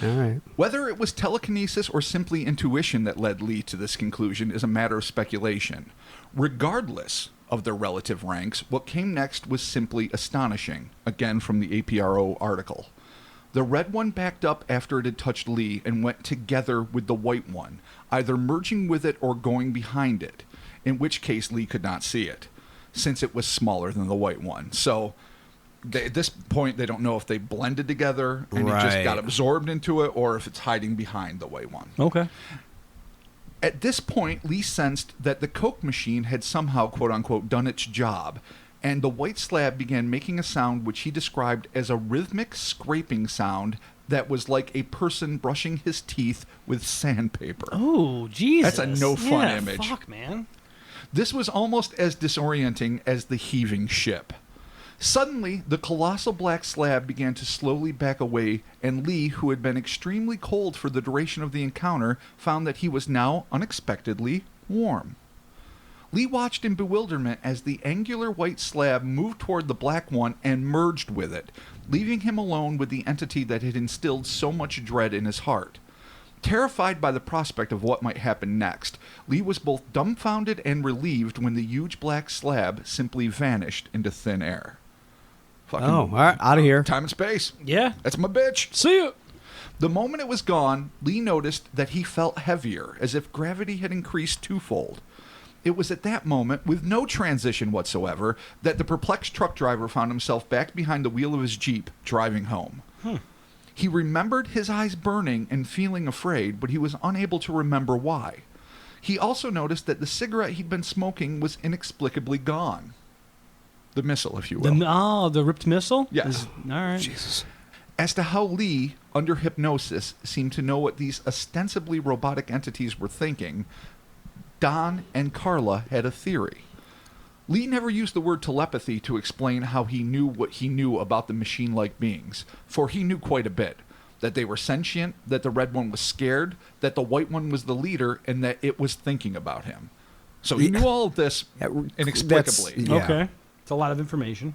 All right. Whether it was telekinesis or simply intuition that led Lee to this conclusion is a matter of speculation. Regardless of their relative ranks, what came next was simply astonishing, again from the APRO article. The red one backed up after it had touched Lee and went together with the white one, either merging with it or going behind it, in which case Lee could not see it, since it was smaller than the white one. So at this point, they don't know if they blended together and it just got absorbed into it or if it's hiding behind the white one. Okay. At this point, Lee sensed that the Coke machine had somehow, quote-unquote, done its job, and the white slab began making a sound which he described as a rhythmic scraping sound that was like a person brushing his teeth with sandpaper. Oh, Jesus. That's a no fun Yeah, image. Fuck, man. This was almost as disorienting as the heaving ship. Suddenly, the colossal black slab began to slowly back away, and Lee, who had been extremely cold for the duration of the encounter, found that he was now unexpectedly warm. Lee watched in bewilderment as the angular white slab moved toward the black one and merged with it, leaving him alone with the entity that had instilled so much dread in his heart. Terrified by the prospect of what might happen next, Lee was both dumbfounded and relieved when the huge black slab simply vanished into thin air. Fucking Oh, all right, out of here. time and space. Yeah. That's my bitch. See ya. The moment it was gone, Lee noticed that he felt heavier, as if gravity had increased twofold. It was at that moment, with no transition whatsoever, that the perplexed truck driver found himself back behind the wheel of his Jeep, driving home. He remembered his eyes burning and feeling afraid, but he was unable to remember why. He also noticed that the cigarette he'd been smoking was inexplicably gone. The missile, if you will. The ripped missile? Yes. All right. Jesus. As to how Lee, under hypnosis, seemed to know what these ostensibly robotic entities were thinking, Don and Carla had a theory. Lee never used the word telepathy to explain how he knew what he knew about the machine-like beings, for he knew quite a bit. That they were sentient, that the red one was scared, that the white one was the leader, and that it was thinking about him. So he knew all of this inexplicably. Yeah. Okay. It's a lot of information.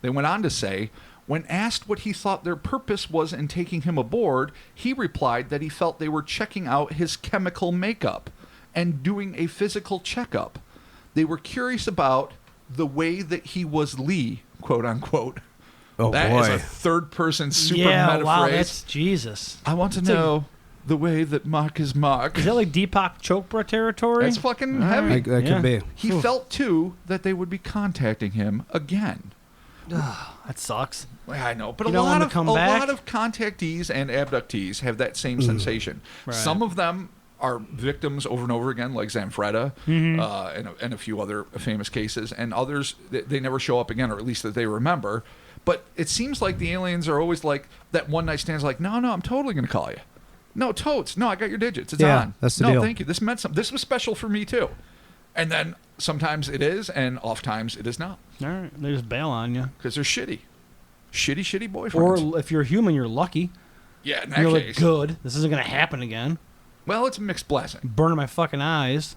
They went on to say, when asked what he thought their purpose was in taking him aboard, he replied that he felt they were checking out his chemical makeup and doing a physical checkup. They were curious about the way that he was Lee, quote unquote. Oh, That boy. is a third-person super Yeah, meta wow, phrase. that's Jesus. I want to know the way that Mark is Mark. Is that like Deepak Chopra territory? That's fucking heavy. That Yeah. could be. He felt, too, that they would be contacting him again. That sucks. I know, but You a don't want lot him of to come back? lot of contactees and abductees have that same sensation. Right. Some of them are victims over and over again, like Zanfretta and a few other famous cases, and others they never show up again, or at least that they remember. But it seems like the aliens are always like that one night stands. Like, no, I'm totally going to call you. No, totes. No, I got your digits. It's Yeah, on. that's the no, deal. thank you. This meant something. This was special for me too. And then sometimes it is, and oft times it is not, All right. They just bail on you. because they're shitty boyfriends. Or if you're human, you're lucky. Yeah, in that You're like, case. good. This isn't going to happen again. Well, it's a mixed blessing. Burning my fucking eyes.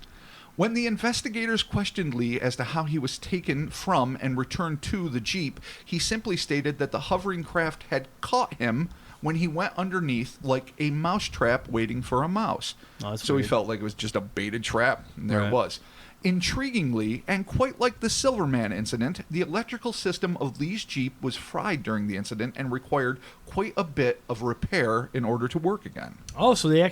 When the investigators questioned Lee as to how he was taken from and returned to the Jeep, he simply stated that the hovering craft had caught him when he went underneath like a mousetrap waiting for a mouse. Oh, that's So he weird. felt like it was just a baited trap, and there Right. it was. Intriguingly, and quite like the Silverman incident, the electrical system of Lee's Jeep was fried during the incident and required quite a bit of repair in order to work again. Oh, so the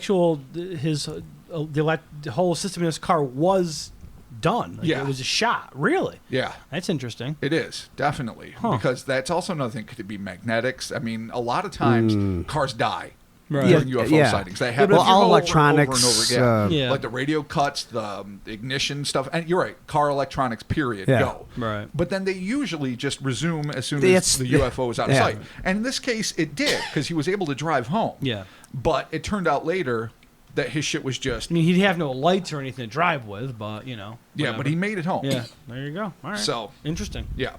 whole system in his car was done. Like, Yeah. It was a shot. Really? Yeah. That's interesting. It is, definitely. Huh. Because that's also another thing. Could it be magnetics? I mean, a lot of times cars die Right. during Yeah, UFO yeah. sightings. They Yeah, happen but Well, if you're all over electronics. and over again. Yeah. Like the radio cuts, the ignition stuff. And you're right, car electronics, period, Yeah. go. Right. But then they usually just resume as soon It's- as the UFO is out of yeah. sight. And in this case, it did, because he was able to drive home. Yeah. But it turned out later that his shit was just... I mean, he'd have no lights or anything to drive with, but, you know. Yeah, but he made it home. Yeah. There you go. All right. So... Interesting. Yeah.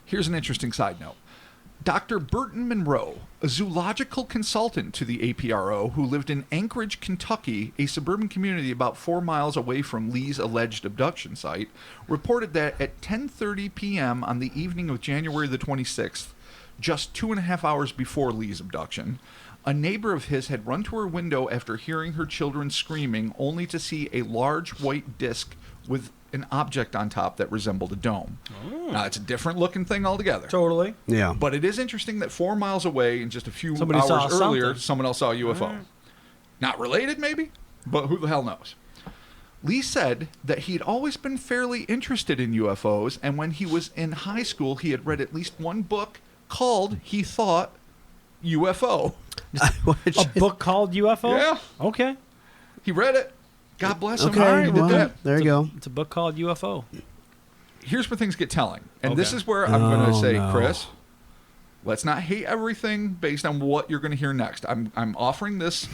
Here's an interesting side note. Dr. Burton Monroe, a zoological consultant to the APRO who lived in Anchorage, Kentucky, a suburban community about 4 miles away from Lee's alleged abduction site, reported that at 10:30 p.m. on the evening of January the 26th, just 2.5 hours before Lee's abduction, a neighbor of his had run to her window after hearing her children screaming, only to see a large white disc with an object on top that resembled a dome. Now, it's a different looking thing altogether. Totally. Yeah. But it is interesting that 4 miles away and just a few Somebody saw hours earlier, something. someone else saw a UFO. Not related, maybe, but who the hell knows? Lee said that he'd always been fairly interested in UFOs, and when he was in high school, he had read at least one book called, he thought, UFO. A book called UFO? Yeah. Okay. He read it. God bless him. Okay, All right, he did well, that. there you go. It's a book called UFO. Here's where things get telling. And this Okay. is where I'm going to Oh, say, no. Chris, let's not hate everything based on what you're going to hear next. I'm offering this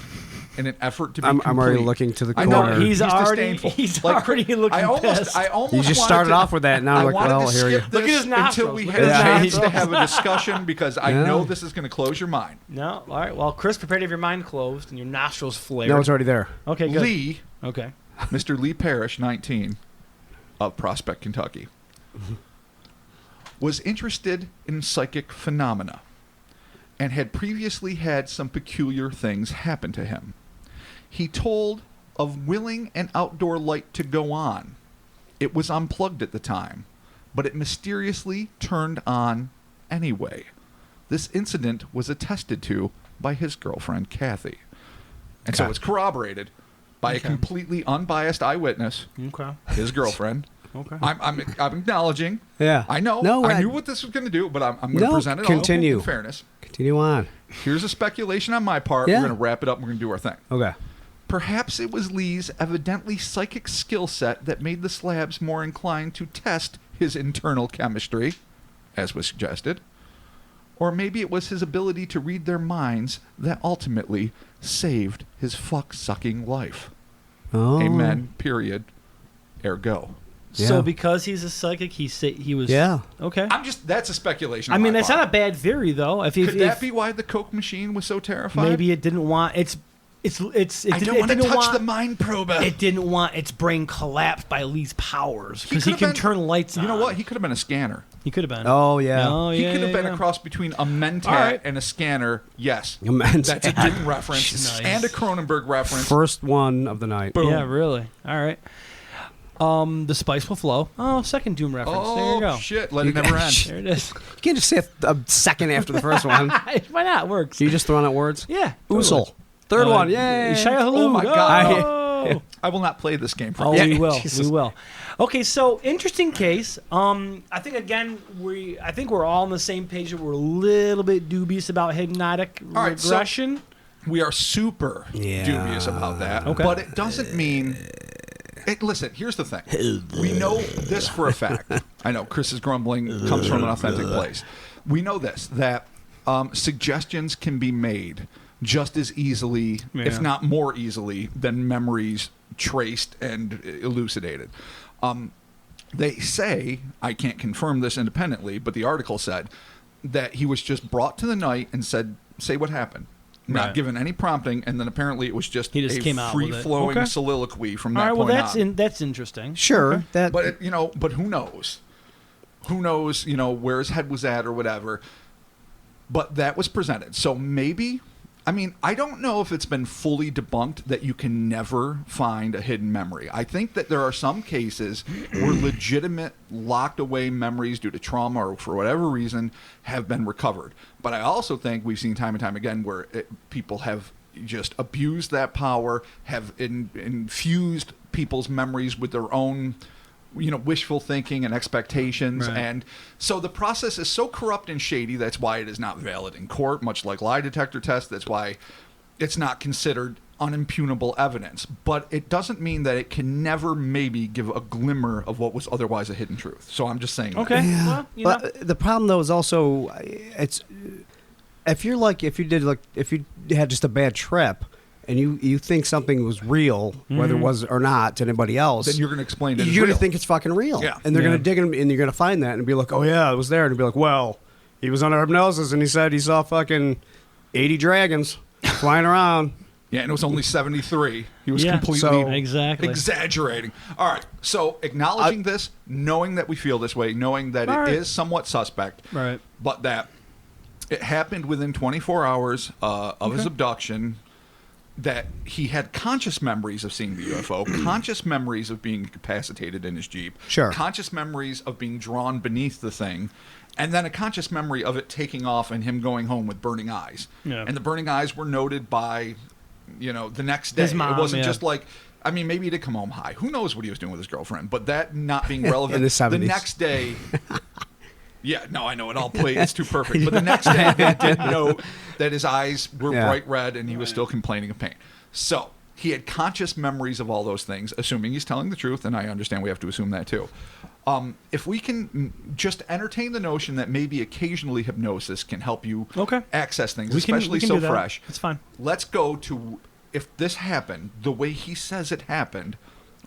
in an effort to be I'm already complete. looking to the I know, corner. He's already- disdainful. he's Like, already looking I almost You just wanted started to- off with that, now I I'm like, wanted well, to here you skip go. Look at this his nostrils. until we Look had at a his chance to nostrils. have a discussion, because I Yeah. know this is going to close your mind. No. All right. Well, Chris, prepare to have your mind closed and your nostrils flared. No, it's already there. Okay, good. Lee, Okay. Mr. Lee Parrish, 19, of Prospect, Kentucky, was interested in psychic phenomena and had previously had some peculiar things happen to him. He told of willing an outdoor light to go on. It was unplugged at the time, but it mysteriously turned on anyway. This incident was attested to by his girlfriend, Kathy. And so Okay. it's corroborated by a completely unbiased eyewitness, Okay. his girlfriend. Okay. I'm acknowledging. Yeah. I know. No, I knew what this was going to do, but I'm going to present it all continue. in fairness. Continue on. Here's a speculation on my part. Yeah. We're going to wrap it up and we're going to do our thing. Okay. Perhaps it was Lee's evidently psychic skill set that made the Slabs more inclined to test his internal chemistry, as was suggested. Or maybe it was his ability to read their minds that ultimately saved his fuck-sucking life. Oh. Amen. Period. Ergo. So Yeah. because he's a psychic, he was. Yeah. Okay. That's a speculation. I on mean, my that's part. not a bad theory, though. Could that be why the Coke machine was so terrified? maybe it didn't want it I don't want to touch the mind prober. It didn't want its brain collapsed by Lee's powers because he could've can been- turn lights on. You know what? He could have been a scanner. He could have been. Oh, yeah. Oh, He yeah, could have yeah, been yeah. a cross between a Mentat All right. and a scanner. Yes. A Mentat. That's a Doom reference Nice. and a Cronenberg reference. First one of the night. Boom. Yeah, really. All right. The spice will flow. Oh, second Doom reference. There you Oh, go. shit. Let it never end. There it is. You can't just say a second after the first one. Why not? Works. You just throwing out words? Yeah. Oosel. Third one. Yay. Shia Oh, my Halud. God. Oh. I will not play this game for Oh, you. we will. Jesus. We will. Okay, so interesting case. I think again I think we're all on the same page that we're a little bit dubious about hypnotic All right, so- regression. We are super Yeah. dubious about that. Okay. But it doesn't mean... listen, here's the thing. We know this for a fact. I know Chris's grumbling comes from an authentic place. We know this, that suggestions can be made just as easily, if Yeah. not more easily, than memories traced and elucidated. They say, I can't confirm this independently, but the article said that he was just brought to the night and said, say what happened. Not Right. given any prompting, and then apparently it was just, He just a came out with it. free-flowing Okay. soliloquy from All that right, well point on. that's interesting. Sure. Okay. That. But but who knows? Who knows? Where his head was at or whatever. But that was presented. So maybe, I mean, I don't know if it's been fully debunked that you can never find a hidden memory. I think that there are some cases where legitimate locked away memories due to trauma or for whatever reason have been recovered. But I also think we've seen time and time again where people have just abused that power, have infused people's memories with their own wishful thinking and expectations. Right. And so the process is so corrupt and shady, that's why it is not valid in court, much like lie detector tests. That's why it's not considered unimpugnable evidence. But it doesn't mean that it can never maybe give a glimmer of what was otherwise a hidden truth. So I'm just saying that. Okay. Yeah. Well, you know. But the problem though is also it's if you had just a bad trip and you think something was real, whether it was or not to anybody else, Then you're going to explain it as you're going real. to think it's fucking real. Yeah. And they're Yeah. going to dig in and you're going to find that and be like, oh yeah, it was there. And be like, well, he was under hypnosis and he said he saw fucking 80 dragons flying around. Yeah, and it was only 73. He was Yeah. completely So- Exactly. exaggerating. All right, so acknowledging this, knowing that we feel this way, knowing that All it right. is somewhat suspect, Right. but that it happened within 24 hours of his abduction, that he had conscious memories of seeing the UFO, conscious memories of being incapacitated in his Jeep, Sure. conscious memories of being drawn beneath the thing, and then a conscious memory of it taking off and him going home with burning eyes. Yeah. And the burning eyes were noted by, the next day. His mom, it wasn't yeah. just like, I mean, maybe he did come home high. Who knows what he was doing with his girlfriend? But that not being relevant. In the 70s. The next day... Yeah, no, I know it all played. It's too perfect. But the next day, they did note that his eyes were Yeah. bright red and he was still complaining of pain. So he had conscious memories of all those things, assuming he's telling the truth, and I understand we have to assume that too. If we can just entertain the notion that maybe occasionally hypnosis can help you Okay. access things, We can especially do so that. fresh. It's fine. Let's go to, if this happened the way he says it happened,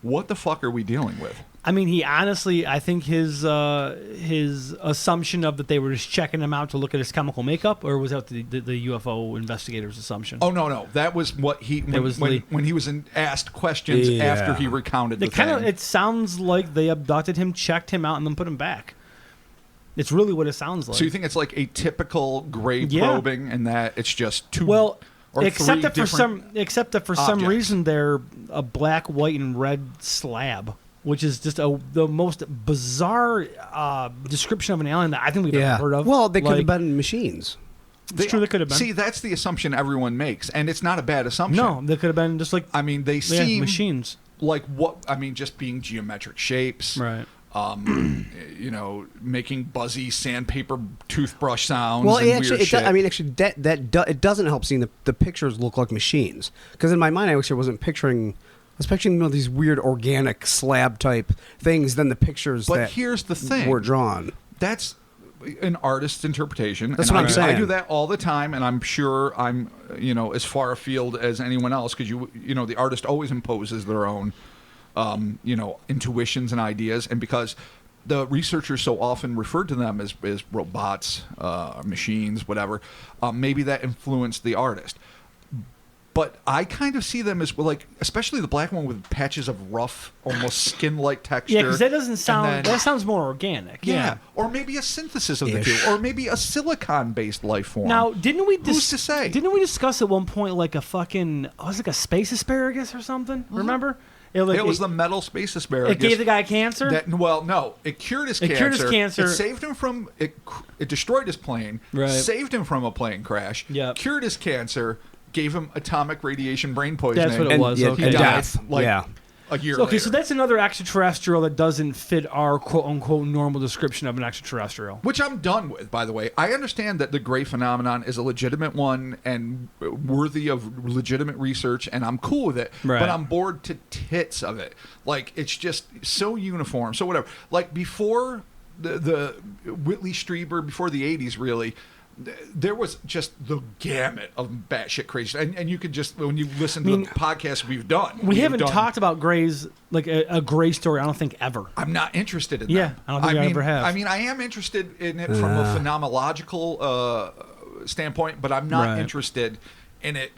what the fuck are we dealing with? I mean, he honestly, I think his assumption of that they were just checking him out to look at his chemical makeup, or was that the UFO investigator's assumption? Oh no, that was what he was Lee. when he was asked questions Yeah. after he recounted the It kind of thing. it sounds like they abducted him, checked him out, and then put him back. It's really what it sounds like. So you think it's like a typical grave Yeah. probing, and that it's just two? Well, or except three that for different some objects. reason they're a black, white, and red slab which is just the most bizarre description of an alien that I think we've ever heard of. Well, they could Like, have been machines. It's true, they could have been. See, that's the assumption everyone makes, and it's not a bad assumption. No, they could have been just like I mean, they seem machines. like just being geometric shapes. Right. Making buzzy sandpaper toothbrush sounds. Well, and actually, weird shit. it doesn't help seeing the pictures look like machines. Because in my mind, I was picturing these weird organic slab type things than the pictures But here's the thing. were drawn. That's an artist's interpretation. That's and what I'm saying. I do that all the time, and I'm sure I'm as far afield as anyone else, because the artist always imposes their own intuitions and ideas, and because the researchers so often referred to them as robots, machines, whatever, maybe that influenced the artist. But I kind of see them as, like, especially the black one with patches of rough, almost skin-like texture. Yeah, because that doesn't sound. That sounds more organic. Yeah. Or maybe a synthesis of the two, or maybe a silicon-based life form. Now, who's to say? Didn't we discuss at one point like a fucking? It was like a space asparagus or something? Remember? It was the metal space asparagus. It gave the guy cancer. No, it cured his cancer. It cured his cancer. It saved him from it. It destroyed his plane. Right. Saved him from a plane crash. Yep. Cured his cancer. Gave him atomic radiation brain poisoning. That's what it was. Okay. He died Death. a year later. So that's another extraterrestrial that doesn't fit our quote-unquote normal description of an extraterrestrial. Which I'm done with, by the way. I understand that the gray phenomenon is a legitimate one and worthy of legitimate research, and I'm cool with it. Right. But I'm bored to tits of it. Like, it's just so uniform. So whatever. Like, before the Whitley Strieber, before the 80s, really, there was just the gamut of batshit crazy, and you could just, when you listen to the podcasts we've done, we haven't talked about Gray's, like a Gray story. I don't think ever. I'm not interested in yeah, that. I don't think I ever have. I mean, I am interested in it from a phenomenological standpoint, but I'm not interested in it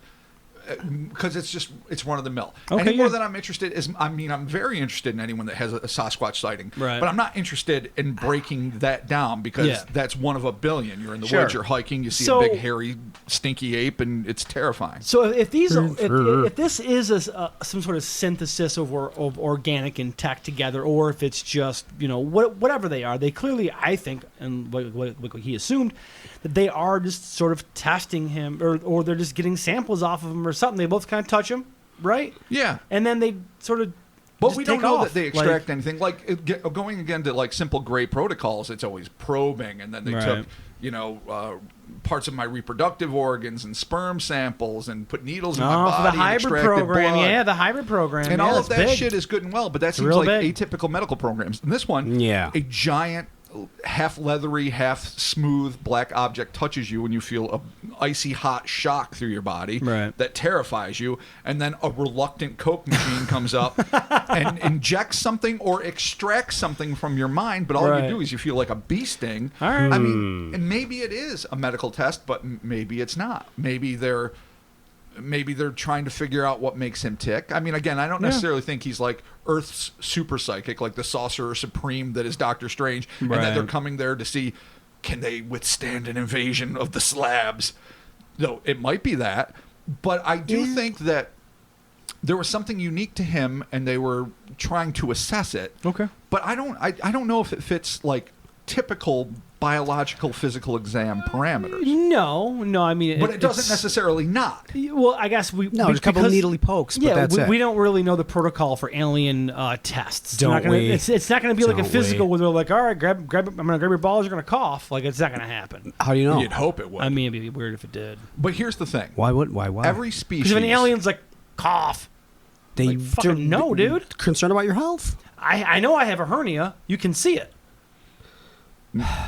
because it's run of the mill. Okay, Any more than I'm interested I'm very interested in anyone that has a Sasquatch sighting. Right. But I'm not interested in breaking that down because that's one of a billion. You're in the woods, you're hiking, you see a big hairy stinky ape, and it's terrifying. So if this is some sort of synthesis of organic and tech together, or if it's just whatever they are, they clearly, I think, and what he assumed, that they are just sort of testing him, or they're just getting samples off of him or something. They both kind of touch him, right? Yeah. And then they sort of But we don't know that they extract anything. Like, going again to, like, simple Gray protocols, it's always probing, and then they took, parts of my reproductive organs and sperm samples and put needles in my body for the hybrid and extracted program. blood. Yeah, the hybrid program. And all of that big. shit is good and well, but that seems real like big. atypical medical programs. And this one, a giant, half leathery, half smooth black object touches you when you feel a icy hot shock through your body that terrifies you, and then a reluctant Coke machine comes up and injects something or extracts something from your mind, but all you do is you feel like a bee sting. All right. I mean, and maybe it is a medical test, but maybe it's not. Maybe they're trying to figure out what makes him tick. I mean, again, I don't necessarily think he's like Earth's super psychic, like the Sorcerer Supreme that is Doctor Strange, and that they're coming there to see, can they withstand an invasion of the Slabs? No, it might be that, but I do think that there was something unique to him, and they were trying to assess it. Okay. But I don't know if it fits like typical biological physical exam parameters. No, I mean, but it doesn't necessarily not. Well, I guess there's a couple of needly pokes, but that's it. We don't really know the protocol for alien tests. Don't we? It's not going to be like a Don't physical we? where they're like, all right, grab. I'm going to grab your balls. You're going to cough. Like, it's not going to happen. How do you know? You'd hope it would. I mean, it'd be weird if it did. But here's the thing. Why? Every species. Because if an alien's like cough, They fucking no, dude. Concerned about your health? I know I have a hernia. You can see it.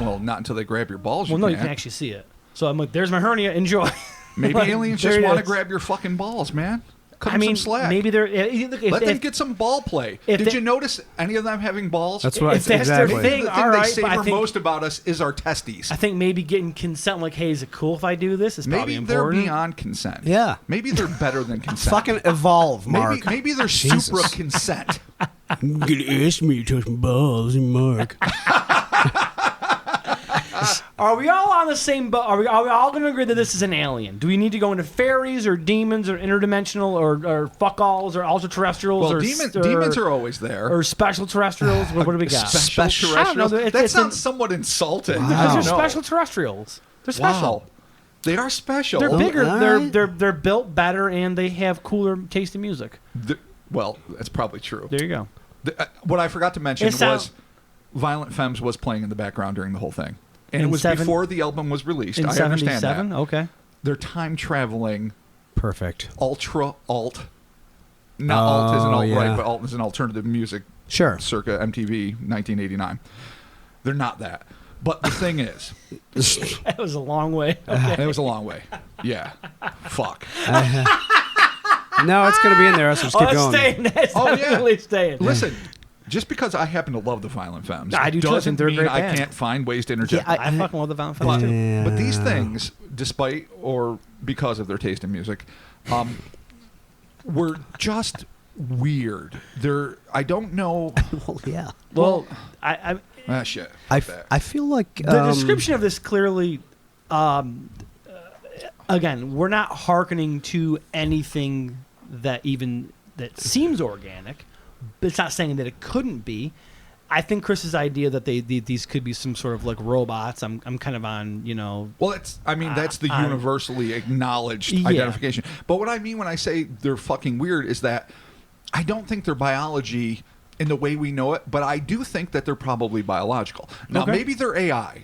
Well, not until they grab your balls. Well, no, you can actually see it. So I'm like, there's my hernia. Enjoy. Maybe like, aliens just want to grab your fucking balls, man. Cut them some slack. Maybe they're. Let them get some ball play. Did you notice any of them having balls? That's what if that's their thing, the all thing right. they savor I think, most about us is our testes. I think maybe getting consent, like, hey, is it cool if I do this? Is probably Maybe they're important. beyond consent. Yeah. Maybe they're better than consent. Fucking evolve, Mark. Maybe they're Jesus. supra consent. You gonna ask me to touch my balls, Mark? Are we all on the same boat? Are we all going to agree that this is an alien? Do we need to go into fairies or demons or interdimensional or fuck-alls or ultra-terrestrials? Well, or demons are always there. Or special terrestrials? What do we got? Special I don't know. terrestrials? That sounds somewhat insulting. Because I they're don't know. special terrestrials. They're special. Wow. They are special. They're bigger. all They're right. they're built better, and they have cooler taste in music. Well, that's probably true. There you go. What I forgot to mention It sound- was Violent Femmes was playing in the background during the whole thing. And In it was before the album was released. In I understand 77? that. Okay. They're time traveling Perfect. ultra alt. Not alt is an Oh, alt right, yeah. but alt is an alternative music Sure. circa MTV 1989. They're not that. But the thing is, That was a long way. Okay. it was a long way. Yeah. Fuck. No, it's going to be in there. So just keep It's going. staying. That's Oh, yeah. definitely staying. Listen, just because I happen to love the Violent Femmes I do too. I think doesn't they're a mean great I band. can't find ways to interject. Yeah, I fucking love the Violent But, Femmes too. Yeah. but these things, despite or because of their taste in music, were just weird. I don't know. Well, yeah. Well, I Shit. I feel like the description of this clearly, again, we're not hearkening to anything that seems organic. But it's not saying that it couldn't be. I think Chris's idea that these could be some sort of like robots. I'm kind of on, Well, that's the universally acknowledged Yeah. identification. But what I mean when I say they're fucking weird is that I don't think they're biology in the way we know it, but I do think that they're probably biological. Now, Okay. maybe they're AI.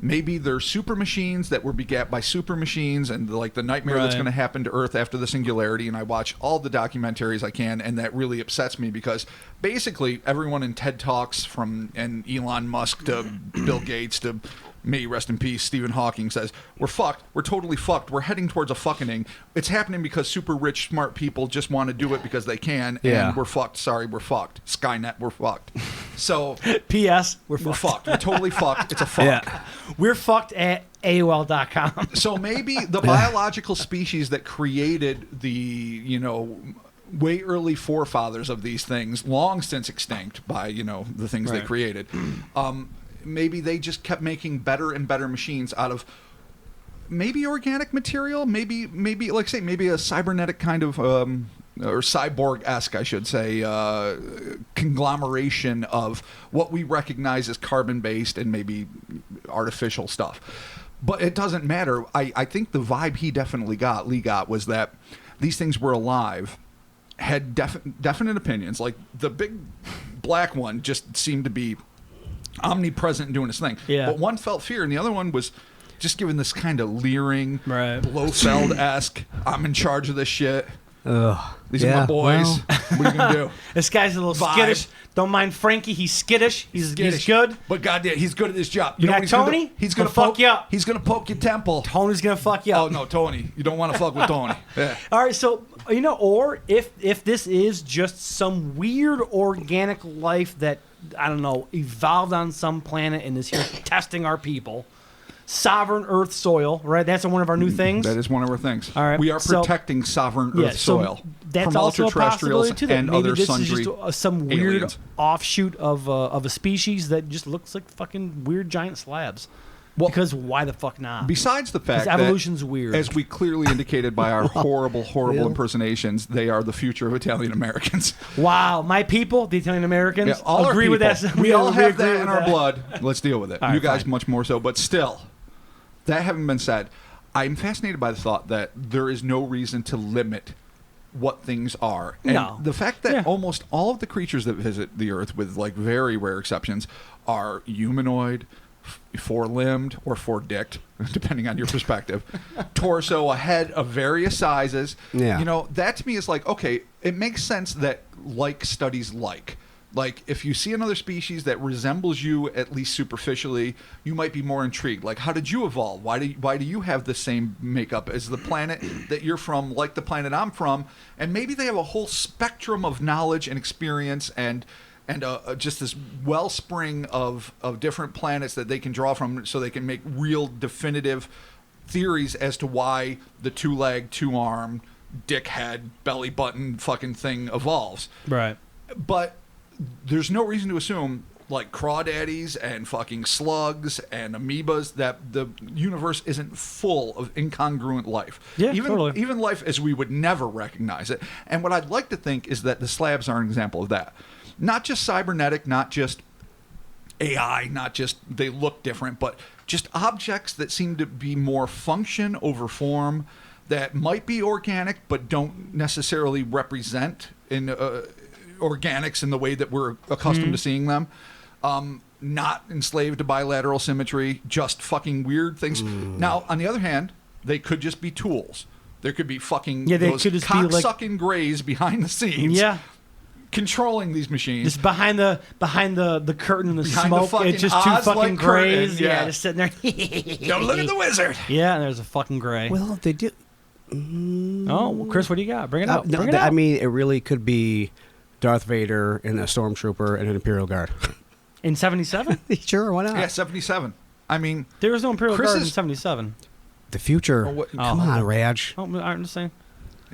Maybe they're super machines that were begat by super machines, and like the nightmare that's Right. going to happen to Earth after the singularity. And I watch all the documentaries I can, and that really upsets me because basically everyone in TED Talks, and Elon Musk to Bill Gates to may rest in peace, Stephen Hawking, says we're fucked. We're totally fucked. We're heading towards a fucking. It's happening because super rich, smart people just want to do it because they can, Yeah. and we're fucked. Sorry, we're fucked. Skynet, we're fucked. So P.S. We're we're fucked. fucked. We're totally fucked. It's a fuck. Yeah. We're fucked at AOL.com. So maybe the biological species that created the, way early forefathers of these things, long since extinct by, the things they Right. created, maybe they just kept making better and better machines out of maybe organic material, maybe like say, maybe a cybernetic kind of, or cyborg-esque, I should say, conglomeration of what we recognize as carbon-based and maybe artificial stuff. But it doesn't matter. I think the vibe Lee got was that these things were alive, had definite opinions. Like the big black one just seemed to be omnipresent and doing his thing. Yeah. But one felt fear, and the other one was just giving this kind of leering, Right. Blofeld-esque, I'm in charge of this shit. Ugh. These are my boys. What are you going to do? This guy's a little Vibe. skittish. Don't mind Frankie. He's skittish. He's good. But goddamn, he's good at his job. You know got what he's gonna Tony? do? He's going to He'll fuck you up. He's going to poke your temple. Tony's gonna fuck you up. Oh no, Tony! You don't want to fuck with Tony. Yeah. All right, so or if this is just some weird organic life that I don't know evolved on some planet and is here testing our people, sovereign Earth soil, right? That's one of our new things. That is one of our things. All right, We are so- protecting sovereign Yeah, Earth so soil that's from also a ultra-terrestrials possibility too. That and maybe other this sundry is just some weird aliens. offshoot of a species that just looks like fucking weird giant slabs. Well, Because why the fuck not? Besides the fact Because evolution's that, weird. as we clearly indicated by our horrible Real. impersonations, they are the future of Italian Americans. Wow, my people, the Italian Americans, Yeah, all agree our with people. that. We all have agree that with in our blood. Let's deal with it. All You right, guys fine. much more so, but still, that having been said, I'm fascinated by the thought that there is no reason to limit what things are. And No. the fact that Yeah. almost all of the creatures that visit the Earth, with like very rare exceptions, are humanoid, four-limbed or four-dicked, depending on your perspective, torso, a head of various sizes. Yeah. That to me is like, okay, it makes sense that like studies like. Like, if you see another species that resembles you, at least superficially, you might be more intrigued. Like, how did you evolve? Why do you have the same makeup as the planet that you're from, like the planet I'm from? And maybe they have a whole spectrum of knowledge and experience and just this wellspring of different planets that they can draw from so they can make real definitive theories as to why the two-leg, two-arm, dickhead, belly button fucking thing evolves. Right. But there's no reason to assume like crawdaddies and fucking slugs and amoebas, that the universe isn't full of incongruent life. Yeah, even totally. even life as we would never recognize it. And what I'd like to think is that the slabs are an example of that. Not just cybernetic, not just AI, not just they look different, but just objects that seem to be more function over form, that might be organic but don't necessarily represent in organics in the way that we're accustomed to seeing them. Not enslaved to bilateral symmetry, just fucking weird things. Now, on the other hand, they could just be tools. There could be fucking those could just be like cock-sucking grays behind the scenes. Yeah. Controlling these machines. Just behind the curtain and the Behind the smoke, fucking it's just two Oz-like fucking grays. curtain, Yeah. yeah. Just sitting there. Don't look at the wizard. Yeah, and there's a fucking gray. Well, they do. Oh, well, Chris, what do you got? Bring it out. No, Bring it out. I mean, it really could be Darth Vader and a stormtrooper and an Imperial Guard. In 77? Sure, why not? Yeah, 77. I mean, There was no Imperial Chris Guard in is- 77. The future. Or what- Come Oh. on, Raj. Oh, I'm just saying.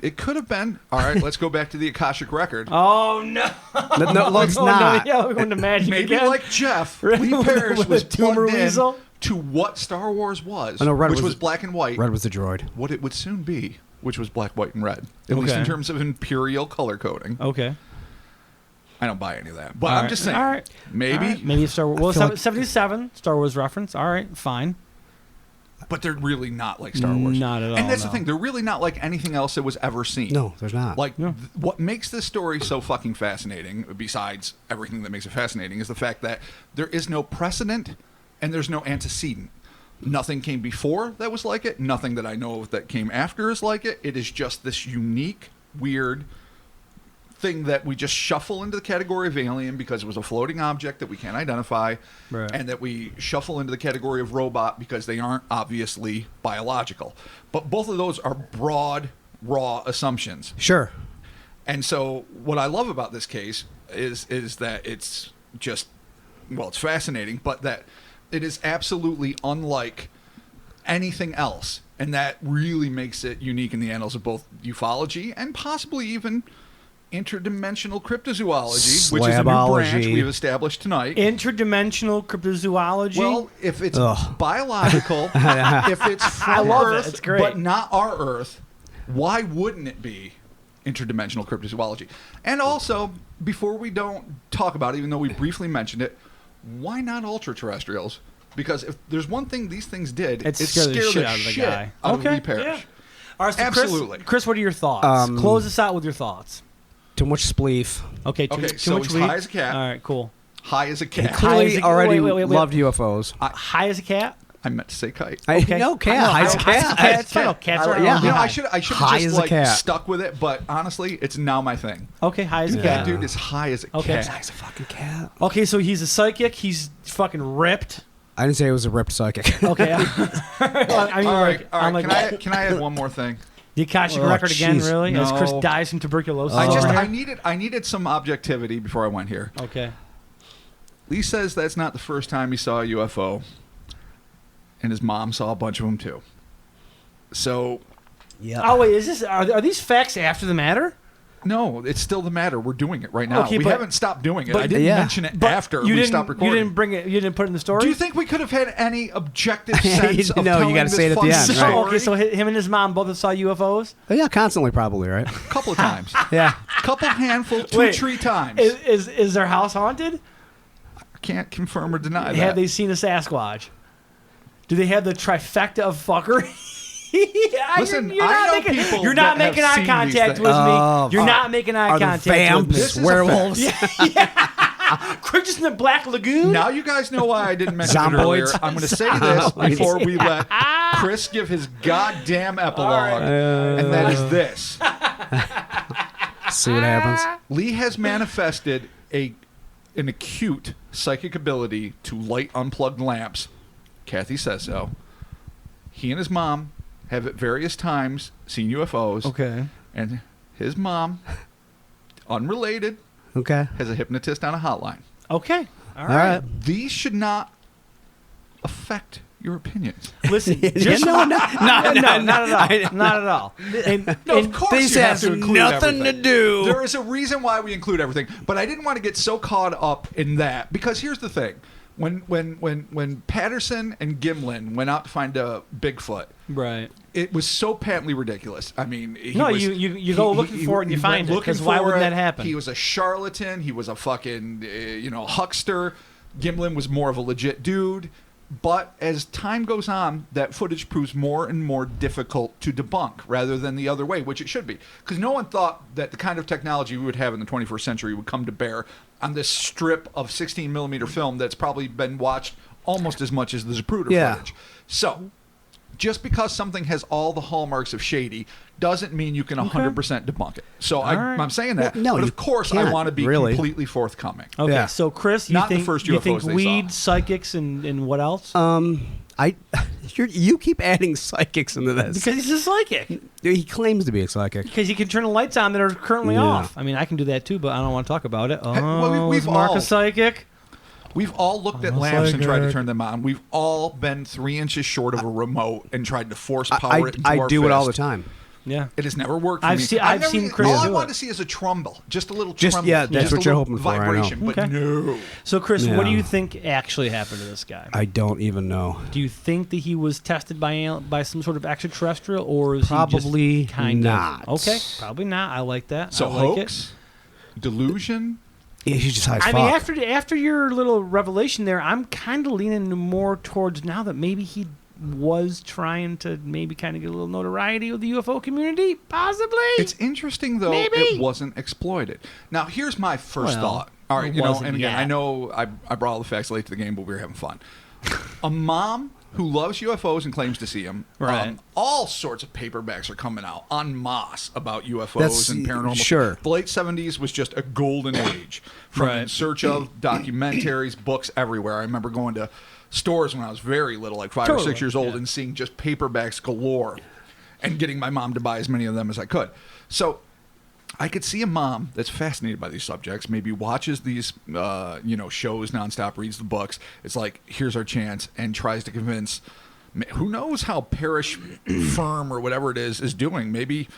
it could have been. All right, let's go back to the Akashic Record. Oh, no. No, let's Oh, not. No, yeah, we're going to magic Maybe again. like Jeff, Right, Lee with Parrish the was tumor plugged in weasel? to what Star Wars was, Oh, no, Red which was was the- black and white, Red was the droid. what it would soon be, which was black, white, and red. At least Okay. in terms of imperial color coding. Okay. I don't buy any of that. But All I'm right. just saying, All right. maybe. All right. Maybe Star Wars. Well, feel like- 77, Star Wars reference. All right, fine. But they're really not like Star Wars. Not at all, And that's no. the thing. They're really not like anything else that was ever seen. No, there's not. Like, No. what makes this story so fucking fascinating, besides everything that makes it fascinating, is the fact that there is no precedent and there's no antecedent. Nothing came before that was like it. Nothing that I know of that came after is like it. It is just this unique, weird thing that we just shuffle into the category of alien because it was a floating object that we can't identify, Right. and that we shuffle into the category of robot because they aren't obviously biological. But both of those are broad, raw assumptions. Sure. And so what I love about this case is that it's just, well, it's fascinating, but that it is absolutely unlike anything else. And that really makes it unique in the annals of both ufology and possibly even interdimensional cryptozoology, which is a new branch Slabology. we've established tonight. Interdimensional cryptozoology. Well, if it's Ugh. biological, if it's from love it. Earth, It's great. but not our Earth, why wouldn't it be interdimensional cryptozoology? And also, before we don't talk about it, even though we briefly mentioned it, why not ultra-terrestrials? Because if there's one thing these things did, It it scared scared the shit out of the guy. out of Okay, Lee Parrish. yeah. All right, so Absolutely. Chris, what are your thoughts? Close us out with your thoughts. Too much spleef. Okay, Okay, too so much he's weed? high as a cat. All right, cool. High as a cat. High Clearly as a- already wait. loved UFOs. High as a cat? I meant to say kite. Okay. No, cat. I know, High as a high as a cat. cat. It's fine. Cats are Yeah. You know, high. I should have High just as a like cat. stuck with it, but honestly, it's now my thing. Okay, high as a That cat. dude is high as a Okay. cat. He's a fucking cat. Okay, so he's a psychic. He's fucking ripped. I didn't say it was a ripped psychic. Okay. I mean, All right, I'm like, Can I add one more thing? the Akashic Oh, record again, jeez. really? As Chris No. dies from tuberculosis. I over just here? I needed some objectivity before I went here. Okay. Lee says that's not the first time he saw a UFO, and his mom saw a bunch of them too. So Yeah. Oh wait, is this are these facts after the matter? no, it's still the matter. We're doing it right now. Okay, we but- haven't stopped doing it. but- I didn't Yeah. mention it But after you we didn't, stopped recording. You didn't bring it. You didn't put it in the story. Do you think we could have had any objective sense of No, you telling gotta this say it at the fucking end, right. story? Oh, okay, so him and his mom both saw UFOs. Oh, yeah, constantly probably, right? A couple of times. Yeah. Couple handful, two, Wait, 3 times. Is their house haunted? Can't confirm or deny that. Have they seen a Sasquatch? Do they have the trifecta of fuckery? Listen, you're I not know making, people you're not that have making eye seen these contact things. with me. Oh, You're not making eye Are the contact with me. vamps, This is a werewolves? Creatures in the Black Lagoon. Now you guys know why I didn't mention it Zomboids. earlier. I'm going to say this Zomboids. before we let Chris give his goddamn epilogue, right. and that is this. See what happens. Lee has manifested an acute psychic ability to light unplugged lamps. Kathy says so. He and his mom have at various times seen UFOs. Okay. And his mom, unrelated, Okay. has a hypnotist on a hotline. Okay. All All right. right. These should not affect your opinions. Listen, Yeah, just no, not at all. And, No, and of course this you have has to include nothing to everything. do. There is a reason why we include everything, but I didn't want to get so caught up in that because here's the thing: when Patterson and Gimlin went out to find a Bigfoot, right. it was so patently ridiculous. I mean, You go looking for it and you find it, because why would that happen? He was a charlatan. He was a fucking huckster. Gimlin was more of a legit dude. But as time goes on, that footage proves more and more difficult to debunk rather than the other way, which it should be. Because no one thought that the kind of technology we would have in the 21st century would come to bear on this strip of 16 millimeter film that's probably been watched almost as much as the Zapruder footage. So, just because something has all the hallmarks of shady doesn't mean you can 100% debunk it. So I'm saying that. Well, no, but you of course, I can't, want to be really. completely forthcoming. Okay, Yeah. so Chris, you Not the think first you UFOs think they weed, saw. psychics, and what else? You keep adding psychics into this. Because he's a psychic. He claims to be a psychic. Because he can turn the lights on that are currently Yeah. off. I mean, I can do that too, but I don't want to talk about it. well, we've is Mark all- a psychic? We've all looked at I'm a lamps and tried to psychic. turn them on. We've all been 3 inches short of a remote and tried to force power it into I our do it all the fist. time. Yeah. It has never worked for I've me. seen- I've never seen even- Chris All I do want it. to see is a tremble. Just a little Just- tremble. yeah, that's Just what a you're little hoping for, I know. vibration, but Okay. no. So, Chris, what do Yeah. you think actually happened to this guy? I don't even know. Do you think that he was tested by some sort of extraterrestrial, or is Probably he just kind not. of okay? Probably not. I like that. So I like hoax, delusion. He's just high as I fuck. mean, after your little revelation there, I'm kind of leaning more towards now that maybe he was trying to maybe kind of get a little notoriety with the UFO community, possibly. It's interesting though. Maybe. It wasn't exploited. Now, here's my first Well, thought. All right, it you know, wasn't and again, yet. I know I brought all the facts late to the game, but we were having fun. A mom who loves UFOs and claims to see them. Right. All sorts of paperbacks are coming out en masse about UFOs That's- and paranormal. sure. The late 70s was just a golden age from Right. in search of documentaries, books everywhere. I remember going to stores when I was very little, like 5 or 6 Totally, years old, yeah. and seeing just paperbacks galore and getting my mom to buy as many of them as I could. So I could see a mom that's fascinated by these subjects, maybe watches these, shows nonstop, reads the books. It's like, here's our chance, and tries to convince. Who knows how Parish Firm or whatever it is doing? Maybe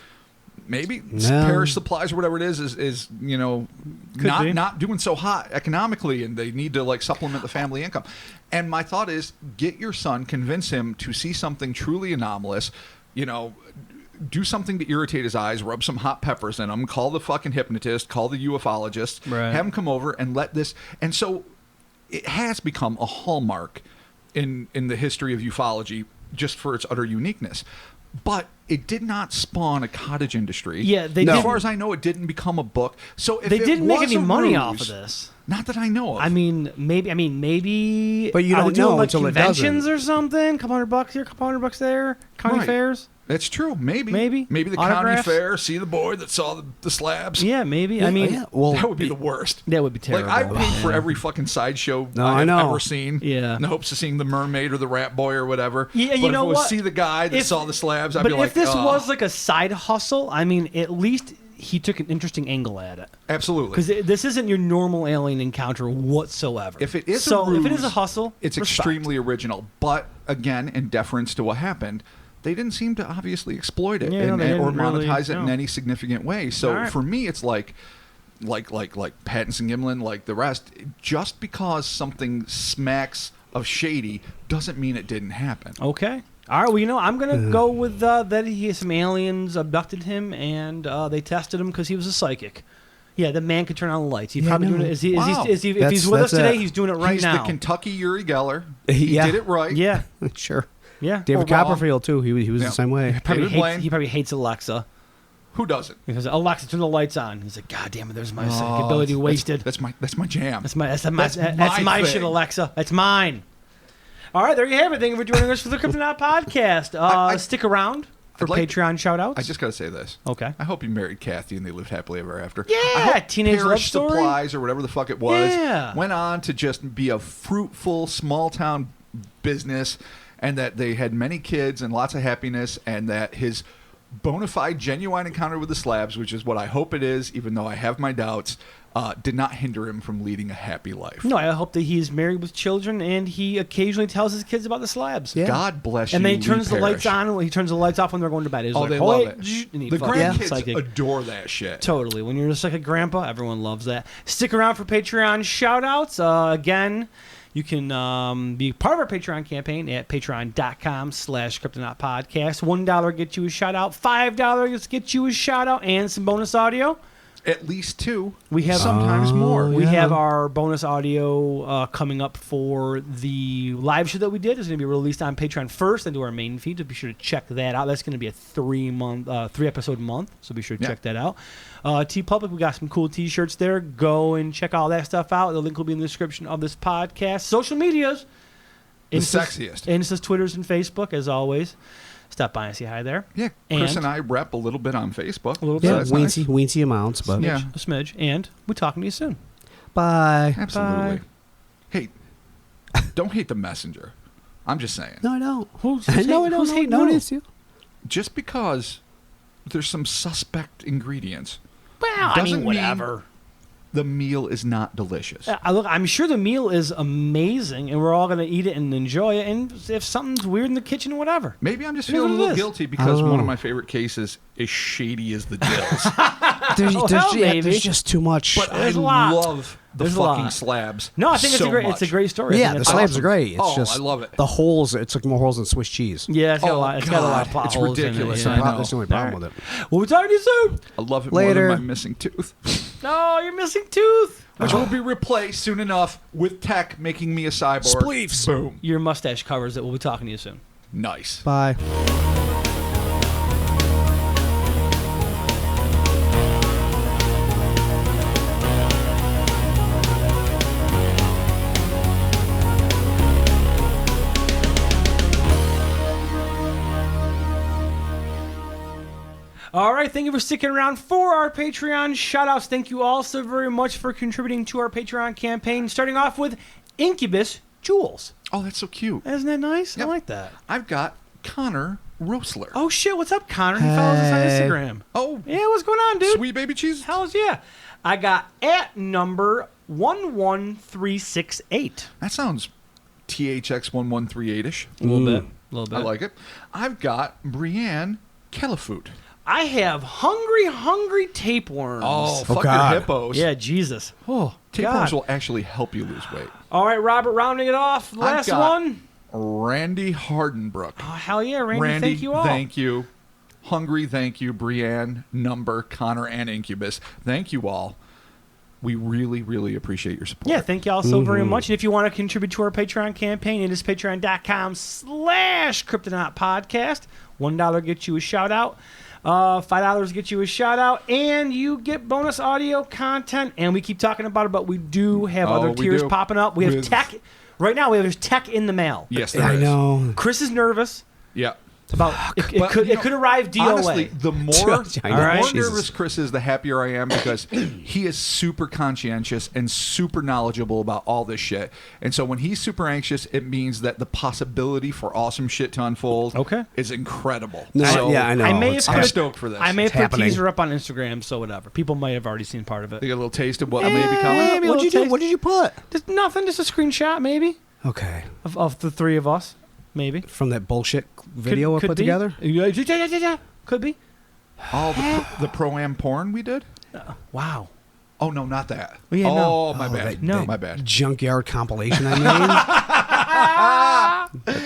No. Parish Supplies or whatever it is be. not doing so hot economically, and they need to like supplement the family income. And my thought is, get your son, convince him to see something truly anomalous. Do something to irritate his eyes, rub some hot peppers in him, call the fucking hypnotist, call the ufologist, Right. have him come over and let this. And so it has become a hallmark in the history of ufology just for its utter uniqueness. But it did not spawn a cottage industry. Yeah, they As didn't- far as I know, it didn't become a book. So if they it didn't make was any a money ruse- off of this. Not that I know of. I mean, maybe. But you are they don't doing, know like until it conventions doesn't. or something. Couple $100 here, couple $100 there. County Right. fairs. That's true. Maybe Maybe. the county Autographs? fair. See the boy that saw the slabs. Yeah, maybe. I mean, yeah, well, That would be the worst. that would be terrible. Like I paid for Yeah. every fucking sideshow No, I've I know. ever seen. Yeah. In the hopes of seeing the mermaid or the rat boy or whatever. Yeah, you but know if it was what? see the guy that If- saw the slabs, I'd But be if like, this "Ugh." was like a side hustle, I mean, at least he took an interesting angle at it. Absolutely. Because this isn't your normal alien encounter whatsoever. If it is so, a ruse, if it is a hustle, it's respect. extremely original. But again, in deference to what happened, they didn't seem to obviously exploit it Yeah, no, and, they or didn't really, monetize it in no. any significant way. So All right. for me, it's like Pattinson, Gimlin, like the rest. Just because something smacks of shady doesn't mean it didn't happen. Okay. All right. Well, I'm gonna go with that. Some aliens abducted him and they tested him because he was a psychic. Yeah, the man could turn on the lights. He's Yeah, probably no. doing it. If Wow. he's with us That's today, it. he's doing it right He's now. the Kentucky Uri Geller. He Yeah. did it right. Yeah. Sure. Yeah. David Or wrong. Copperfield too. He was Yeah. the same way. David Blaine. He probably hates Alexa. Who doesn't? Because Alexa, turn the lights on. He's like, God damn it, there's my psychic Oh, ability that's- wasted. That's my jam. That's my my shit, thing. Alexa. That's mine. All right, there you have it. Thank you for joining us for the Kryptonaut podcast. Stick around for I'd like- Patreon shout-outs. I just gotta say this. Okay. I hope you married Kathy and they lived happily ever after. Yeah, I hope teenage love Parish story. Supplies or whatever the fuck it was Yeah. went on to just be a fruitful small town business, and that they had many kids and lots of happiness, and that his bona fide, genuine encounter with the Slabs, which is what I hope it is, even though I have my doubts, did not hinder him from leading a happy life. No, I hope that he's married with children and he occasionally tells his kids about the Slabs. Yeah. God bless you. And then he Lee turns the lights Parrish. on. He turns the lights off when they're going to bed. He's Oh, like, they "Oh, love wait," it. and he The fucking grandkids psychic. adore that shit. Totally. When you're just like a grandpa, everyone loves that. Stick around for Patreon shout-outs. Again, you can be part of our Patreon campaign at patreon.com/Kryptonautpodcast. $1 gets you a shout-out. $5 gets you a shout-out and some bonus audio. At least 2. We have sometimes more. We yeah. have our bonus audio coming up for the live show that we did. It's going to be released on Patreon first and to our main feed, so be sure to check that out. That's going to be a 3-episode month, so be sure to check that out. TeePublic, we got some cool T-shirts there. Go and check all that stuff out. The link will be in the description of this podcast. Social medias. The sexiest. Instas, Twitters, and Facebook, as always. Stop by and say hi there. Yeah, Chris and I rep a little bit on Facebook. A little Yeah, bit. that's nice. weensy amounts, but Yeah. A smidge. And we're talking to you soon. bye. Absolutely. Bye. Hey, don't hate the messenger. I'm just saying. No, I don't. Who's No, I don't. who's hating No, who? it's you. Just because there's some suspect ingredients, Well, I doesn't mean, whatever. the meal is not delicious. Look, I'm sure the meal is amazing, and we're all going to eat it and enjoy it. And if something's weird in the kitchen, whatever. Maybe I'm just It is feeling a what it little is. guilty because one Oh. of my favorite cases is shady as the dills. Maybe. There's just too much. But I There's a lot. love the There's a fucking lot. Slabs. No, I think so it's a much. great story. I yeah, think the it's slabs awesome. are great. It's Oh, just I love it. the holes. It's like more holes than Swiss cheese. Yeah, it's got a Oh, lot. It's got a lot of God, it's potholes in it, ridiculous. yeah. I know. That's the only problem with it. Well, we're talking to you soon. I love it Later. more than my missing tooth, No, you're missing tooth. which will be replaced soon enough with tech making me a cyborg. Spleefs. Boom. Your mustache covers it. We'll be talking to you soon. Nice. Bye. All right, thank you for sticking around for our Patreon shoutouts. Thank you all so very much for contributing to our Patreon campaign. Starting off with Incubus Jules. Oh, that's so cute. Isn't that nice? Yep. I like that. I've got Connor Rosler. Oh shit, what's up, Connor? He follows us on Hey. Instagram. Oh, Yeah, what's going on, dude? sweet baby cheese. Hells yeah. I got at number 11368. That sounds THX1138ish. A little bit. A little bit. I like it. I've got Brienne Califoot. I have hungry tapeworms. Oh, fuck God. your hippos. Yeah, Jesus. Oh, Tapeworms God. will actually help you lose weight. All right, Robert, rounding it off. I've Last got one. Randy Hardenbrook. Oh, hell yeah, Randy. Thank you all. Thank you. Hungry, thank you. Brienne, Number, Connor, and Incubus. Thank you all. We really, really appreciate your support. Yeah, thank you all so very much. And if you want to contribute to our Patreon campaign, it is patreon.com/Kryptonaut Podcast. $1 gets you a shout out. $5 gets you a shout out, and you get bonus audio content. And we keep talking about it, but we do have other we tiers do. popping up. We have With- tech. Right now, we have tech in the mail. Yes, there I is. know. Chris is nervous. Yeah. About it But, could you it know, could arrive DOA. Honestly, the more, I know. the more Jesus. nervous Chris is, the happier I am because he is super conscientious and super knowledgeable about all this shit. And so when he's super anxious, it means that the possibility for awesome shit to unfold is incredible. No, So yeah, I know. I may It's have I'm put a- stoked for this. I may have It's put a happening. teaser up on Instagram, so whatever. People might have already seen part of They it. get a little taste of what may be coming. maybe a What'd you little do? What did you put? Just nothing, just a screenshot, maybe, Okay. of the three of us, maybe. From that bullshit video I Could put be. together? Yeah. Could be. All the pro-am porn we did? Wow. Oh, no, not that. Well, yeah, no. Oh, my bad. No. My bad. Junkyard compilation I made.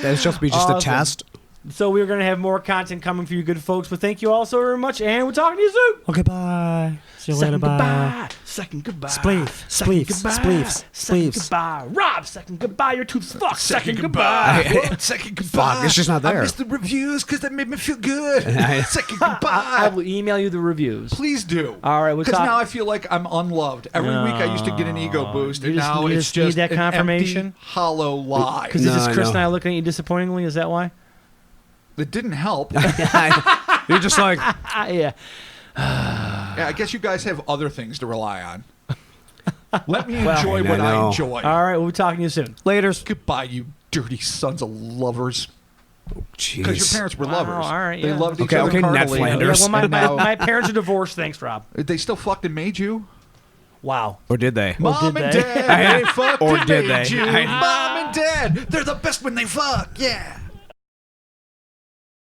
That's just be just Awesome. a test. So we're going to have more content coming for you good folks, but thank you all so very much, and we're talking to you soon. Okay, bye. See you later, Second bye. goodbye. Second goodbye. Spleef. Second Spleefs. goodbye. Spleefs. Second Spleefs. goodbye. Rob, second goodbye. Your tooth's fucked. Second goodbye. goodbye. Second goodbye. Fuck, it's just not there. I missed the reviews because that made me feel good. Second I goodbye. will email you the reviews. Please do. All right, we'll Because talk- now I feel like I'm unloved. Every week I used to get an ego boost, you and just- now you it's just need just that an confirmation? empty, hollow lie. Because No, it's just I Chris know. and I looking at you disappointingly. Is that why? It didn't help. You're just like, Yeah. Yeah, I guess you guys have other things to rely on. Let me Well, enjoy I what I know. enjoy. All right, we'll be talking to you soon. laters. Goodbye, you dirty sons of lovers. Jeez. Because your parents were lovers. all right, They yeah. loved each Okay, other okay, Ned heartily. Flanders. Yeah, well, And now- my parents are divorced. Thanks, Rob. They still fucked and made you? Wow. Or did they? Mom did and they? Dad, they fucked Or and did made they? you. I- Mom and Dad, they're the best when they fuck. Yeah.